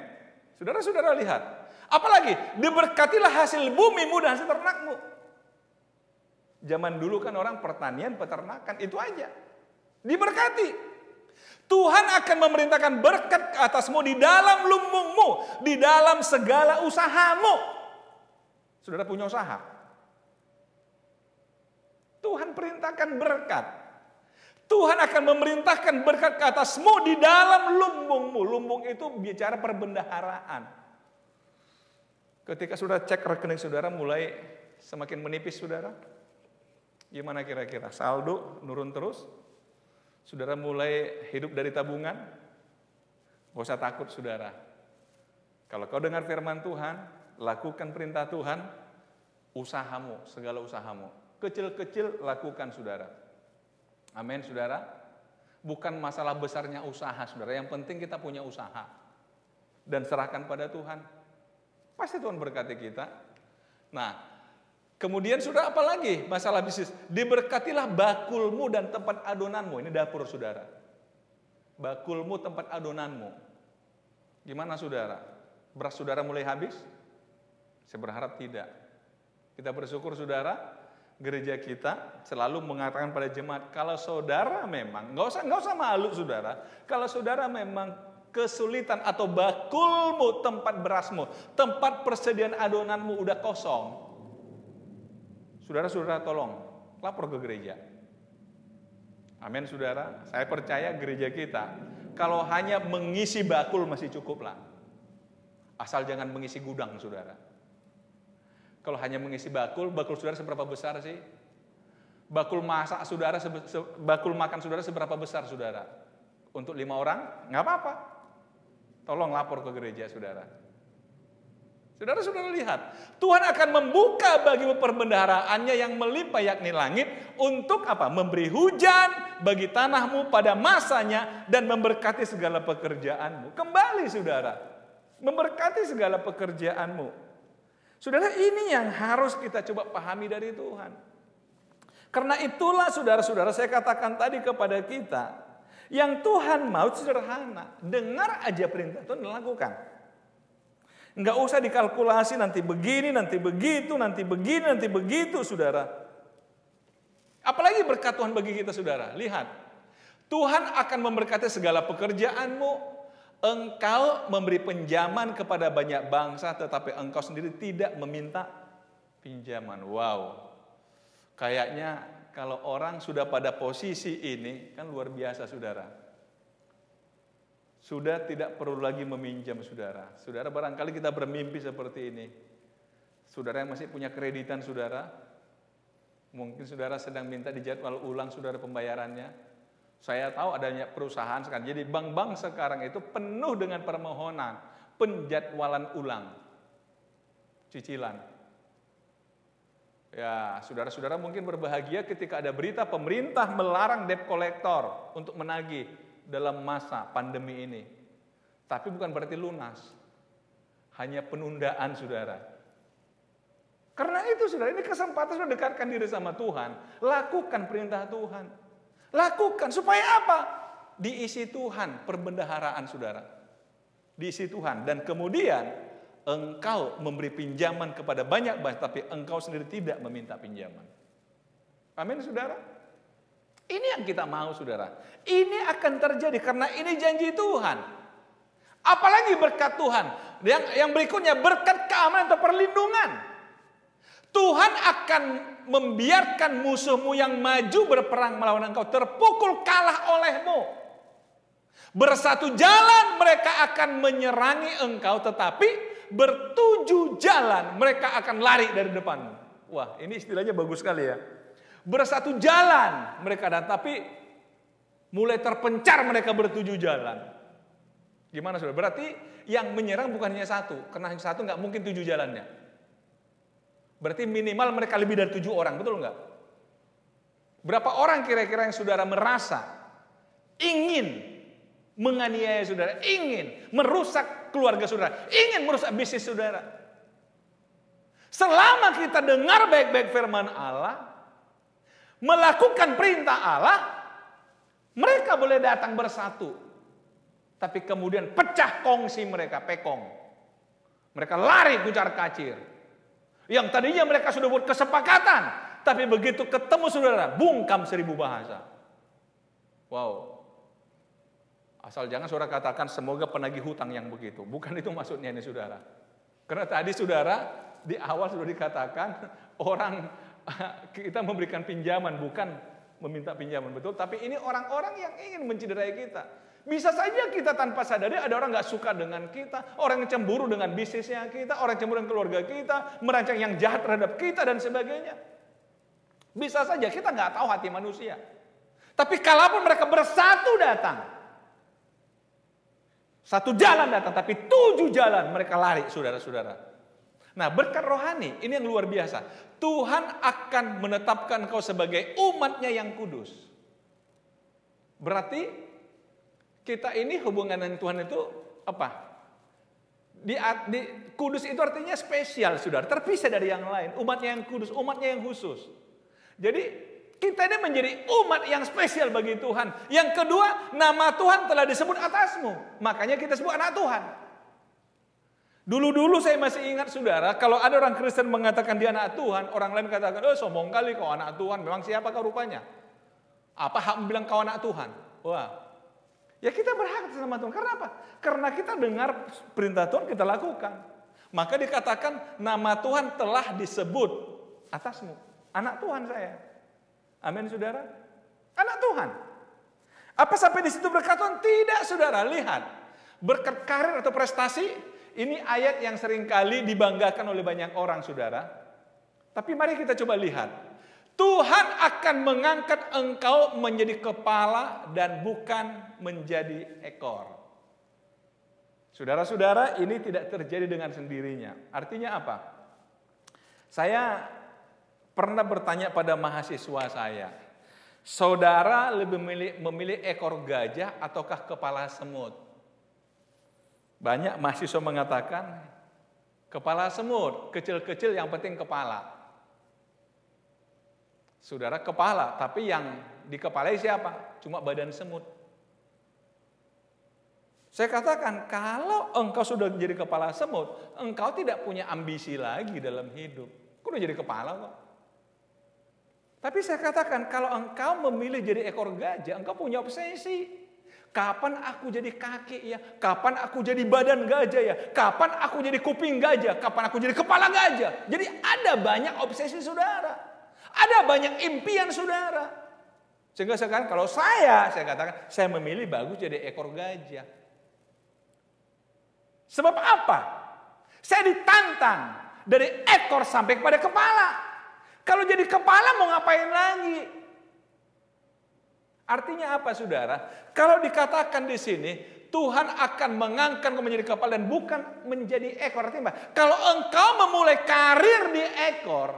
Saudara-saudara lihat. Apalagi, diberkatilah hasil bumimu dan hasil ternakmu. Zaman dulu kan orang pertanian, peternakan, itu aja. Diberkati. Tuhan akan memerintahkan berkat ke atasmu di dalam lumbungmu, di dalam segala usahamu. Saudara punya usaha. Tuhan perintahkan berkat. Tuhan akan memerintahkan berkat ke atasmu di dalam lumbungmu. Lumbung itu bicara perbendaharaan. Ketika sudah cek rekening saudara mulai semakin menipis, saudara. Gimana kira-kira? Saldo nurun terus? Saudara mulai hidup dari tabungan? Gak usah takut, saudara. Kalau kau dengar firman Tuhan, lakukan perintah Tuhan, usahamu, segala usahamu. Kecil-kecil lakukan, saudara. Amin, saudara. Bukan masalah besarnya usaha, saudara. Yang penting kita punya usaha. Dan serahkan pada Tuhan. Pasti Tuhan berkati kita. Nah, kemudian sudah apa lagi masalah bisnis? Diberkatilah bakulmu dan tempat adonanmu. Ini dapur, saudara. Bakulmu, tempat adonanmu. Gimana, saudara? Beras saudara mulai habis? Saya berharap tidak. Kita bersyukur, saudara, gereja kita selalu mengatakan pada jemaat, kalau saudara memang, nggak usah malu, saudara. Kalau saudara memang kesulitan atau bakulmu, tempat berasmu, tempat persediaan adonanmu udah kosong, saudara-saudara tolong lapor ke gereja. Amin, saudara. Saya percaya gereja kita Kalau hanya mengisi bakul masih cukup lah. Asal jangan mengisi gudang, saudara. Kalau hanya mengisi bakul saudara seberapa besar sih? Bakul masak saudara, bakul makan saudara seberapa besar, saudara? Untuk 5 orang? Nggak apa-apa. Tolong lapor ke gereja, saudara. Saudara lihat, Tuhan akan membuka bagimu perbendaharaannya yang melimpah, yakni langit, untuk apa? Memberi hujan bagi tanahmu pada masanya dan memberkati segala pekerjaanmu. Kembali, saudara, memberkati segala pekerjaanmu. Saudara, ini yang harus kita coba pahami dari Tuhan. Karena itulah, saudara-saudara, saya katakan tadi kepada kita, yang Tuhan mau sederhana, dengar aja perintah Tuhan dan lakukan. Enggak usah dikalkulasi nanti begini, nanti begitu, nanti begini, nanti begitu, saudara. Apalagi berkat Tuhan bagi kita, saudara. Lihat, Tuhan akan memberkati segala pekerjaanmu. Engkau memberi pinjaman kepada banyak bangsa, tetapi engkau sendiri tidak meminta pinjaman. Wow. Kayaknya kalau orang sudah pada posisi ini, kan luar biasa, saudara. Sudah tidak perlu lagi meminjam, saudara. Saudara, barangkali kita bermimpi seperti ini. Saudara yang masih punya kreditan, saudara, mungkin saudara sedang minta dijadwal ulang, saudara, pembayarannya. Saya tahu adanya perusahaan sekarang. Jadi bank-bank sekarang itu penuh dengan permohonan penjadwalan ulang cicilan. Ya, saudara-saudara mungkin berbahagia ketika ada berita pemerintah melarang debt collector untuk menagih dalam masa pandemi ini. Tapi bukan berarti lunas. Hanya penundaan, saudara. Karena itu, saudara, ini kesempatan sudah dekatkan diri sama Tuhan. Lakukan perintah Tuhan. Lakukan, supaya apa? Diisi Tuhan, perbendaharaan, saudara. Diisi Tuhan. Dan kemudian engkau memberi pinjaman kepada banyak banyak, tapi engkau sendiri tidak meminta pinjaman. Amin, saudara. Ini yang kita mau, saudara. Ini akan terjadi karena ini janji Tuhan. Apalagi berkat Tuhan. Yang berikutnya berkat keamanan atau perlindungan. Tuhan akan membiarkan musuhmu yang maju berperang melawan engkau terpukul kalah olehmu. Bersatu jalan mereka akan menyerangi engkau, tetapi bertujuh jalan mereka akan lari dari depanmu. Wah, ini istilahnya bagus sekali ya. Bersatu jalan mereka dan tapi mulai terpencar mereka bertujuh jalan. Gimana, saudara? Berarti yang menyerang bukan hanya satu, karena yang satu nggak mungkin 7 jalannya. Berarti minimal mereka lebih dari 7 orang, betul nggak? Berapa orang kira-kira yang saudara merasa ingin menganiaya saudara, ingin merusak keluarga saudara, ingin merusak bisnis saudara? Selama kita dengar baik-baik firman Allah, melakukan perintah Allah, mereka boleh datang bersatu. Tapi kemudian pecah kongsi mereka, pekong. Mereka lari kucar kacir. Yang tadinya mereka sudah buat kesepakatan, tapi begitu ketemu saudara, bungkam 1000 bahasa. Wow. Asal jangan saudara katakan semoga penagih hutang yang begitu. Bukan itu maksudnya ini, saudara. Karena tadi saudara di awal sudah dikatakan orang kita memberikan pinjaman, bukan meminta pinjaman, betul. Tapi ini orang-orang yang ingin mencederai kita. Bisa saja kita tanpa sadari ada orang gak suka dengan kita, orang yang cemburu dengan bisnisnya kita, orang yang cemburu dengan keluarga kita, merancang yang jahat terhadap kita dan sebagainya. Bisa saja kita gak tahu hati manusia. Tapi kalaupun mereka bersatu datang, satu jalan datang, tapi 7 jalan mereka lari, saudara-saudara. Nah, berkat rohani ini yang luar biasa. Tuhan akan menetapkan kau sebagai umatnya yang kudus. Berarti kita ini hubungan dengan Tuhan itu apa? Kudus itu artinya spesial, saudara. Terpisah dari yang lain. Umatnya yang kudus, umatnya yang khusus. Jadi kita ini menjadi umat yang spesial bagi Tuhan. Yang kedua, nama Tuhan telah disebut atasmu. Makanya kita sebut anak Tuhan. Dulu-dulu saya masih ingat, saudara, kalau ada orang Kristen mengatakan dia anak Tuhan, orang lain katakan, oh sombong kali kau anak Tuhan, memang siapa kau rupanya? Apa hak bilang kau anak Tuhan? Wah, ya kita berhak sama Tuhan. Karena apa? Karena kita dengar perintah Tuhan, kita lakukan. Maka dikatakan nama Tuhan telah disebut atasmu. Anak Tuhan saya. Amin, saudara. Anak Tuhan. Apa sampai di situ berkat Tuhan? Tidak, saudara. Lihat, berkat karir atau prestasi, ini ayat yang seringkali dibanggakan oleh banyak orang, saudara. Tapi mari kita coba lihat. Tuhan akan mengangkat engkau menjadi kepala dan bukan menjadi ekor. Saudara-saudara, ini tidak terjadi dengan sendirinya. Artinya apa? Saya pernah bertanya pada mahasiswa saya, saudara lebih memilih ekor gajah ataukah kepala semut? Banyak mahasiswa mengatakan, kepala semut, kecil-kecil yang penting kepala. Saudara, kepala, tapi yang dikepalai siapa? Cuma badan semut. Saya katakan, kalau engkau sudah jadi kepala semut, engkau tidak punya ambisi lagi dalam hidup. Kau udah jadi kepala kok. Tapi saya katakan, kalau engkau memilih jadi ekor gajah, engkau punya obsesi. Kapan aku jadi kaki ya? Kapan aku jadi badan gajah ya? Kapan aku jadi kuping gajah? Kapan aku jadi kepala gajah? Jadi ada banyak obsesi saudara. Ada banyak impian saudara. Sehingga sekarang kalau saya katakan, saya memilih bagus jadi ekor gajah. Sebab apa? Saya ditantang dari ekor sampai kepada kepala. Kalau jadi kepala mau ngapain lagi? Artinya apa, saudara? Kalau dikatakan di sini, Tuhan akan mengangkat engkau menjadi kepala dan bukan menjadi ekor. Artinya apa? Kalau engkau memulai karir di ekor,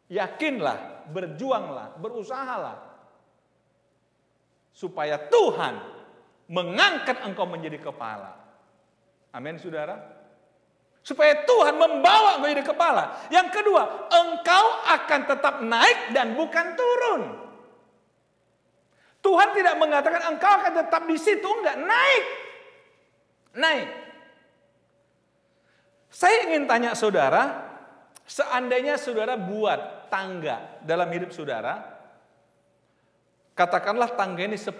yakinlah, berjuanglah, berusahalah. Supaya Tuhan mengangkat engkau menjadi kepala. Amin, saudara. Supaya Tuhan membawa engkau jadi kepala. Yang kedua, engkau akan tetap naik dan bukan turun. Tuhan tidak mengatakan engkau akan tetap di situ, enggak, naik. Naik. Saya ingin tanya saudara, seandainya saudara buat tangga dalam hidup saudara, katakanlah tangga ini 10.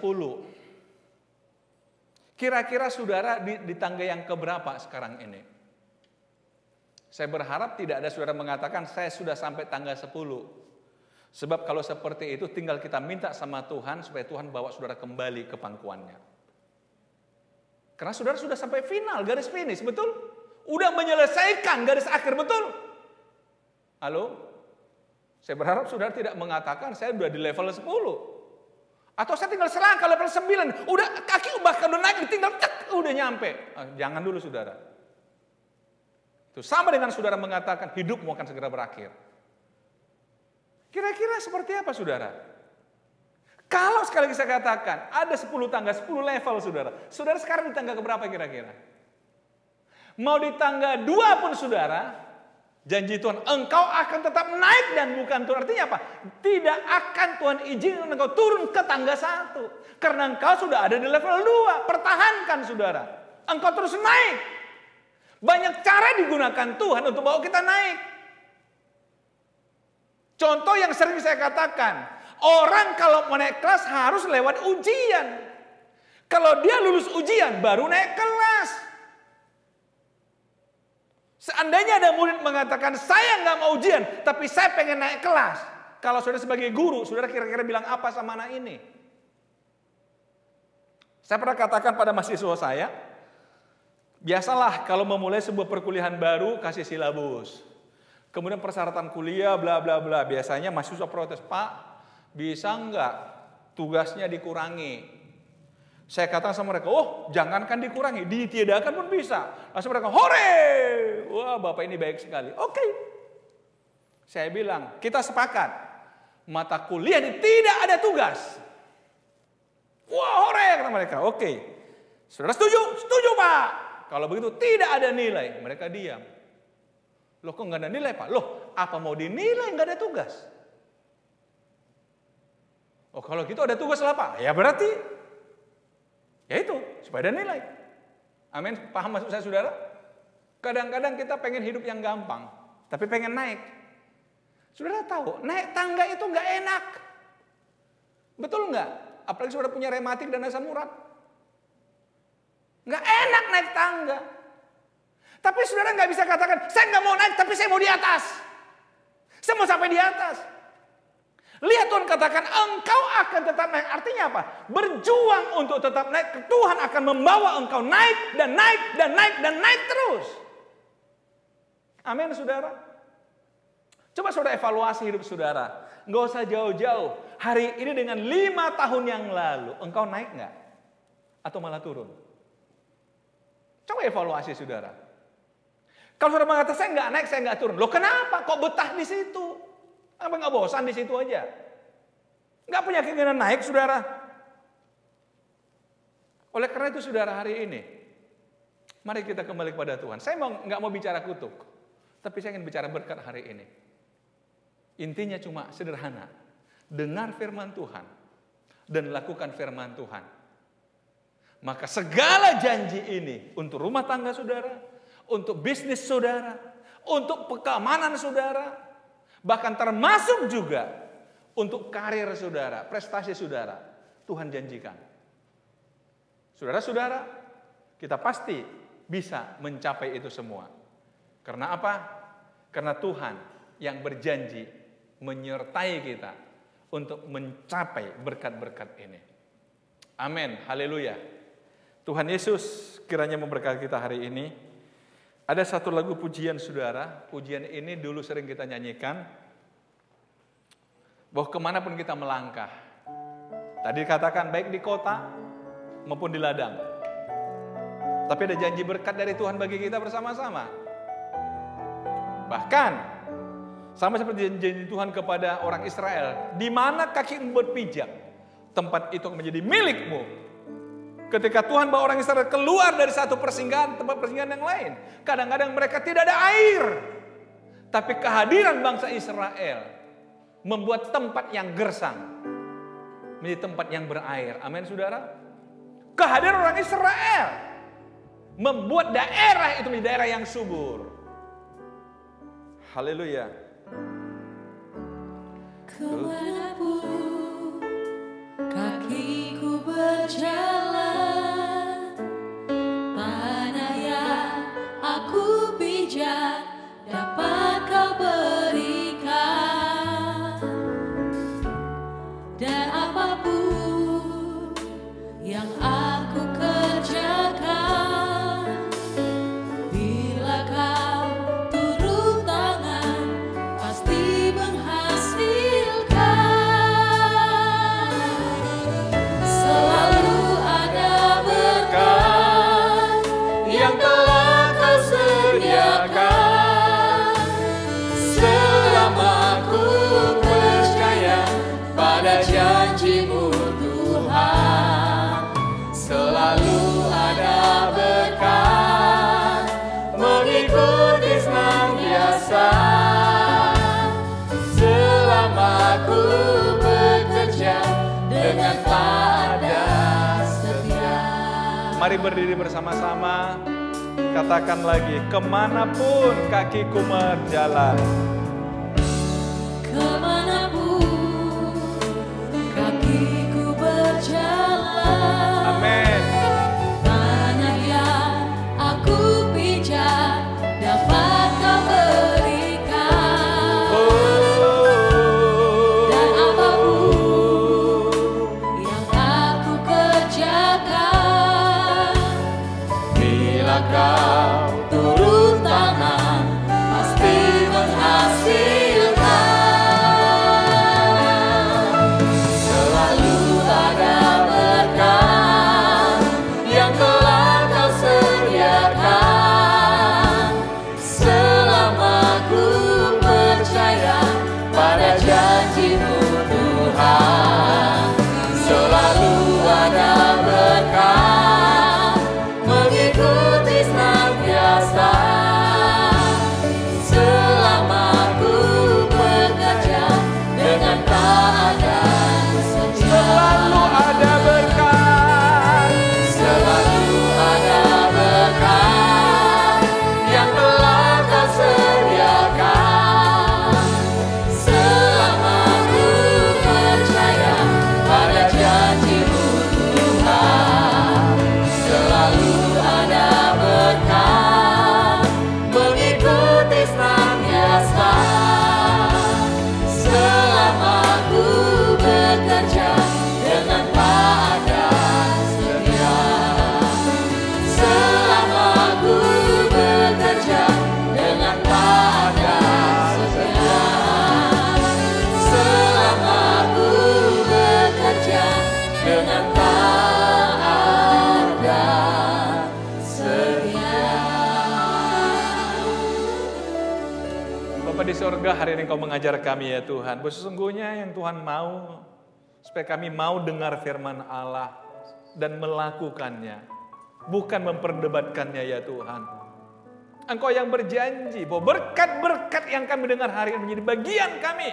Kira-kira saudara di tangga yang keberapa sekarang ini? Saya berharap tidak ada saudara mengatakan saya sudah sampai tangga 10. Sebab kalau seperti itu tinggal kita minta sama Tuhan supaya Tuhan bawa saudara kembali ke pangkuannya. Karena saudara sudah sampai final, garis finish, betul? Udah menyelesaikan garis akhir, betul? Halo? Saya berharap saudara tidak mengatakan saya sudah di level 10. Atau saya tinggal selangkah level 9, udah kaki bahkan udah naik, tinggal udah nyampe. Jangan dulu saudara. Itu sama dengan saudara mengatakan hidupmu akan segera berakhir. Kira-kira seperti apa saudara? Kalau sekali lagi saya katakan ada 10 tangga, 10 level saudara. Saudara sekarang di tangga keberapa kira-kira? Mau di tangga 2 pun saudara, janji Tuhan, engkau akan tetap naik dan bukan turun. Artinya apa? Tidak akan Tuhan izinkan engkau turun ke tangga 1. Karena engkau sudah ada di level 2. Pertahankan saudara. Engkau terus naik. Banyak cara digunakan Tuhan untuk bawa kita naik. Contoh yang sering saya katakan, orang kalau mau naik kelas harus lewat ujian. Kalau dia lulus ujian, baru naik kelas. Seandainya ada murid mengatakan, saya nggak mau ujian, tapi saya pengen naik kelas. Kalau saudara sebagai guru, saudara kira-kira bilang apa sama anak ini? Saya pernah katakan pada mahasiswa saya, biasalah kalau memulai sebuah perkuliahan baru, kasih silabus. Kemudian persyaratan kuliah, bla bla bla. Biasanya mahasiswa protes, Pak, bisa nggak tugasnya dikurangi? Saya katakan sama mereka, oh jangankan dikurangi, ditiadakan pun bisa. Langsung mereka, hore! Wah Bapak ini baik sekali. Oke. Saya bilang, kita sepakat. Mata kuliah ini tidak ada tugas. Wah hore, kata mereka. Oke. Saudara setuju? Setuju Pak. Kalau begitu tidak ada nilai. Mereka diam. Loh kok nggak ada nilai Pak? Loh apa mau dinilai nggak ada tugas? Oh kalau gitu ada tugas lah Pak. Ya berarti ya itu supaya ada nilai. Amin. Paham maksud saya saudara? Kadang-kadang kita pengen hidup yang gampang, tapi pengen naik. Saudara tahu naik tangga itu nggak enak. Betul nggak? Apalagi saudara punya rematik dan asam urat. Nggak enak naik tangga. Tapi saudara nggak bisa katakan, saya nggak mau naik, tapi saya mau di atas. Saya mau sampai di atas. Lihat Tuhan katakan engkau akan tetap naik. Artinya apa? Berjuang untuk tetap naik. Tuhan akan membawa engkau naik dan naik dan naik dan naik terus. Amin saudara. Coba saudara evaluasi hidup saudara. Nggak usah jauh-jauh. Hari ini dengan 5 tahun yang lalu. Engkau naik nggak? Atau malah turun? Coba evaluasi saudara. Kalau saudara mengatakan saya nggak naik, saya nggak turun. Loh kenapa? Kok betah di situ? Apa nggak bosan di situ aja? Nggak punya keinginan naik, saudara. Oleh karena itu, saudara, hari ini, mari kita kembali kepada Tuhan. Saya nggak mau bicara kutuk, tapi saya ingin bicara berkat hari ini. Intinya cuma sederhana. Dengar firman Tuhan dan lakukan firman Tuhan. Maka segala janji ini untuk rumah tangga saudara, untuk bisnis saudara, untuk keamanan saudara, bahkan termasuk juga untuk karir saudara, prestasi saudara, Tuhan janjikan. Saudara-saudara, kita pasti bisa mencapai itu semua. Karena apa? Karena Tuhan yang berjanji menyertai kita untuk mencapai berkat-berkat ini. Amin, haleluya. Tuhan Yesus kiranya memberkati kita hari ini. Ada satu lagu pujian saudara, pujian ini dulu sering kita nyanyikan, bahwa kemanapun kita melangkah, tadi dikatakan baik di kota maupun di ladang, tapi ada janji berkat dari Tuhan bagi kita bersama-sama. Bahkan, sama seperti janji Tuhan kepada orang Israel, di mana kakimu berpijak, tempat itu menjadi milikmu. Ketika Tuhan bawa orang Israel keluar dari satu persinggahan, tempat persinggahan yang lain. Kadang-kadang mereka tidak ada air. Tapi kehadiran bangsa Israel membuat tempat yang gersang menjadi tempat yang berair. Amin saudara. Kehadiran orang Israel membuat daerah itu menjadi daerah yang subur. Haleluya. Kemanapun kakiku berjalan, tanah yang aku pijak dapat kau berikan. Dan apapun yang aku kerjakan, bila kau turun tangan, pasti menghasilkan. Selalu ada berkat yang telah kau sediakan. Selama ku percaya pada janji-Mu Tuhan, selalu ada berkat mengikuti senantiasa. Selama ku bekerja dengan taat dan setia. Mari berdiri bersama-sama. Katakan lagi, kemanapun kakiku berjalan. Kemanapun kakiku berjalan, Amin. tanah yang aku pijak dapat kau berikan. Dan apapun yang aku kerjakan, bila kau turun tangan, pasti menghasilkan. Selalu ada berkat Bapa di sorga, hari ini Engkau mengajar kami ya Tuhan. Sesungguhnya yang Tuhan mau, supaya kami mau dengar firman Allah dan melakukannya, bukan memperdebatkannya ya Tuhan. Engkau yang berjanji bahwa berkat-berkat yang kami dengar hari ini menjadi bagian kami.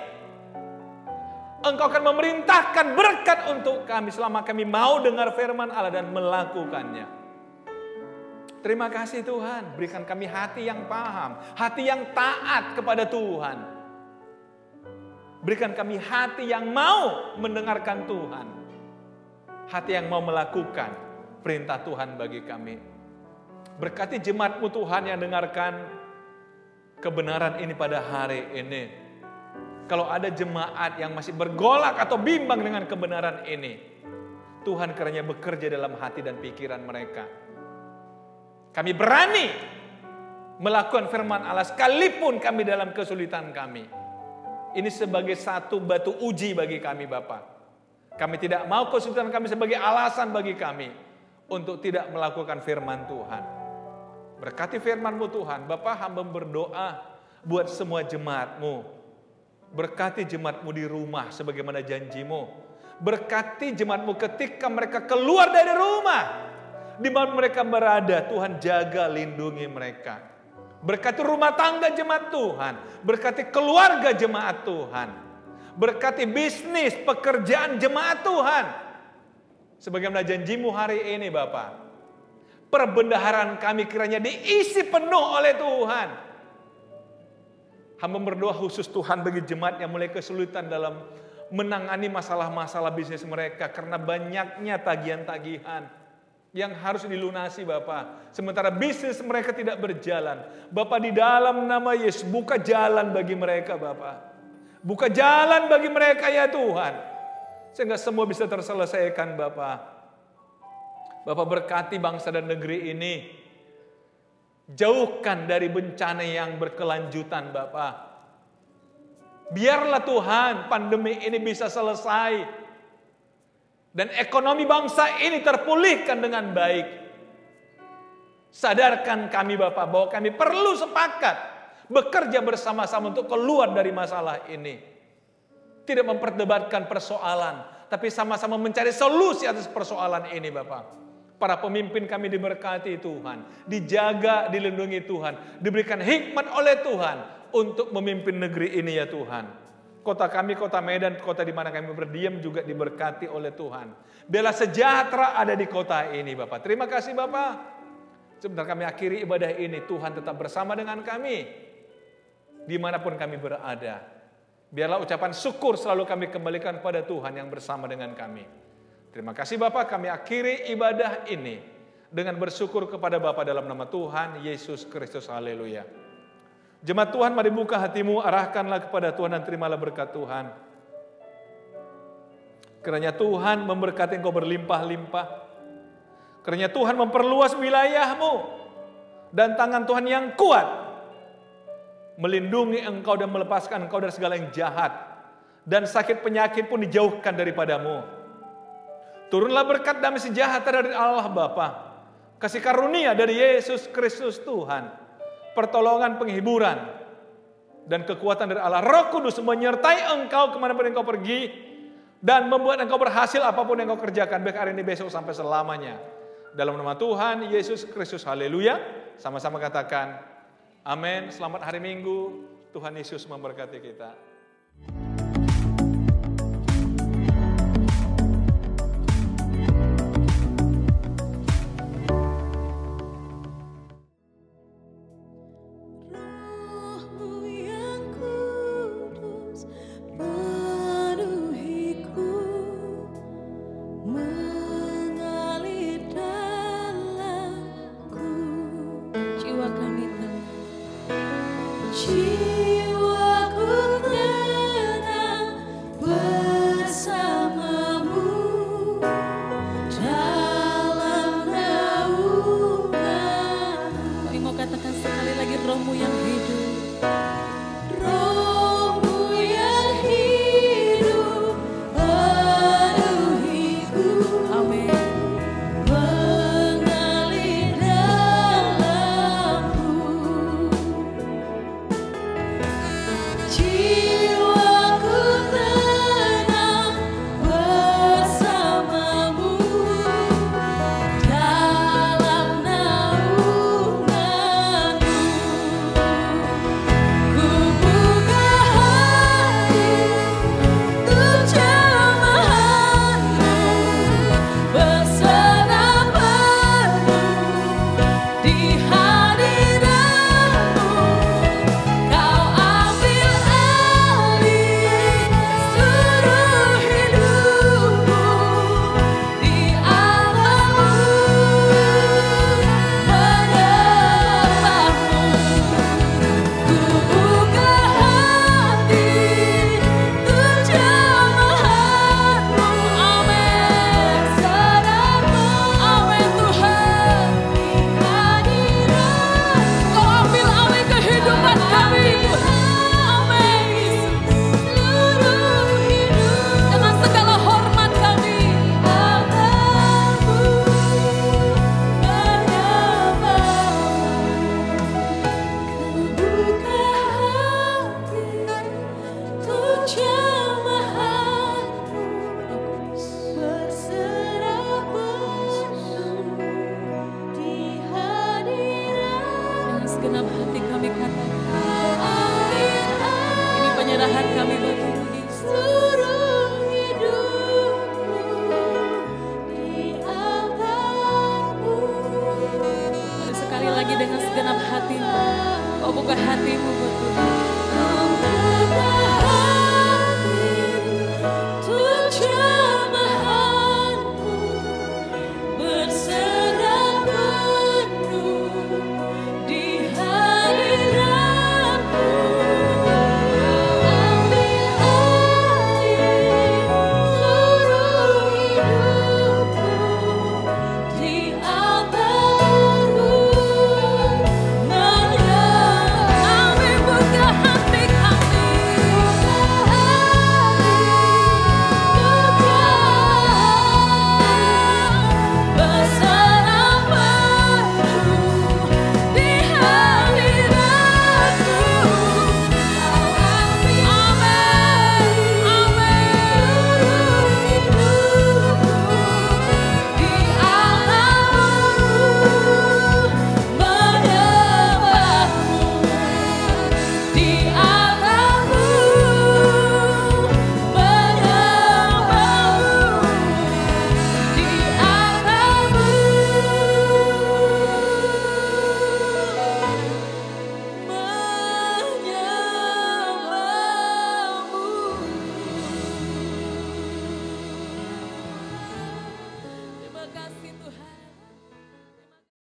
Engkau akan memerintahkan berkat untuk kami selama kami mau dengar firman Allah dan melakukannya. Terima kasih Tuhan, berikan kami hati yang paham, hati yang taat kepada Tuhan. Berikan kami hati yang mau mendengarkan Tuhan. Hati yang mau melakukan perintah Tuhan bagi kami. Berkati jemaat-Mu Tuhan yang dengarkan kebenaran ini pada hari ini. Kalau ada jemaat yang masih bergolak atau bimbang dengan kebenaran ini, Tuhan kiranya bekerja dalam hati dan pikiran mereka. Kami berani melakukan firman Allah sekalipun kami dalam kesulitan kami. Ini sebagai satu batu uji bagi kami Bapa. Kami tidak mau kesulitan kami sebagai alasan bagi kami untuk tidak melakukan firman Tuhan. Berkati firman-Mu Tuhan. Bapa, hamba berdoa buat semua jemaat-Mu. Berkati jemaat-Mu di rumah sebagaimana janji-Mu. Berkati jemaat-Mu ketika mereka keluar dari rumah. Di mana mereka berada, Tuhan jaga lindungi mereka. Berkati rumah tangga jemaat Tuhan. Berkati keluarga jemaat Tuhan. Berkati bisnis, pekerjaan jemaat Tuhan. Sebagaimana janji-Mu hari ini Bapa. Perbendaharaan kami kiranya diisi penuh oleh Tuhan. Hamba berdoa khusus Tuhan bagi jemaat yang mulai kesulitan dalam menangani masalah-masalah bisnis mereka. Karena banyaknya tagihan-tagihan yang harus dilunasi Bapak. Sementara bisnis mereka tidak berjalan. Bapak di dalam nama Yesus buka jalan bagi mereka Bapak. Buka jalan bagi mereka ya Tuhan. Sehingga semua bisa terselesaikan Bapak. Bapak berkati bangsa dan negeri ini. Jauhkan dari bencana yang berkelanjutan Bapak. Biarlah Tuhan pandemi ini bisa selesai. Dan ekonomi bangsa ini terpulihkan dengan baik. Sadarkan kami Bapak bahwa kami perlu sepakat bekerja bersama-sama untuk keluar dari masalah ini. Tidak memperdebatkan persoalan, tapi sama-sama mencari solusi atas persoalan ini Bapak. Para pemimpin kami diberkati Tuhan, dijaga, dilindungi Tuhan, diberikan hikmat oleh Tuhan untuk memimpin negeri ini ya Tuhan. Kota kami, kota Medan, kota di mana kami berdiam juga diberkati oleh Tuhan. Biarlah sejahtera ada di kota ini Bapak. Terima kasih Bapak. Sebentar kami akhiri ibadah ini, Tuhan tetap bersama dengan kami. Dimanapun kami berada. Biarlah ucapan syukur selalu kami kembalikan kepada Tuhan yang bersama dengan kami. Terima kasih Bapak, kami akhiri ibadah ini dengan bersyukur kepada Bapak dalam nama Tuhan Yesus Kristus. Haleluya. Jemaat Tuhan, mari buka hatimu, arahkanlah kepada Tuhan dan terimalah berkat Tuhan. Kiranya Tuhan memberkati engkau berlimpah-limpah. Kiranya Tuhan memperluas wilayahmu. Dan tangan Tuhan yang kuat melindungi engkau dan melepaskan engkau dari segala yang jahat. Dan sakit penyakit pun dijauhkan daripadamu. Turunlah berkat damai sejahtera dari Allah Bapa. Kasih karunia dari Yesus Kristus Tuhan. Pertolongan, penghiburan, dan kekuatan dari Allah Roh Kudus menyertai engkau kemanapun engkau pergi, dan membuat engkau berhasil apapun yang engkau kerjakan, baik hari ini, besok, sampai selamanya. Dalam nama Tuhan Yesus Kristus, haleluya. Sama-sama katakan, amin. Selamat hari Minggu, Tuhan Yesus memberkati kita. Jiwa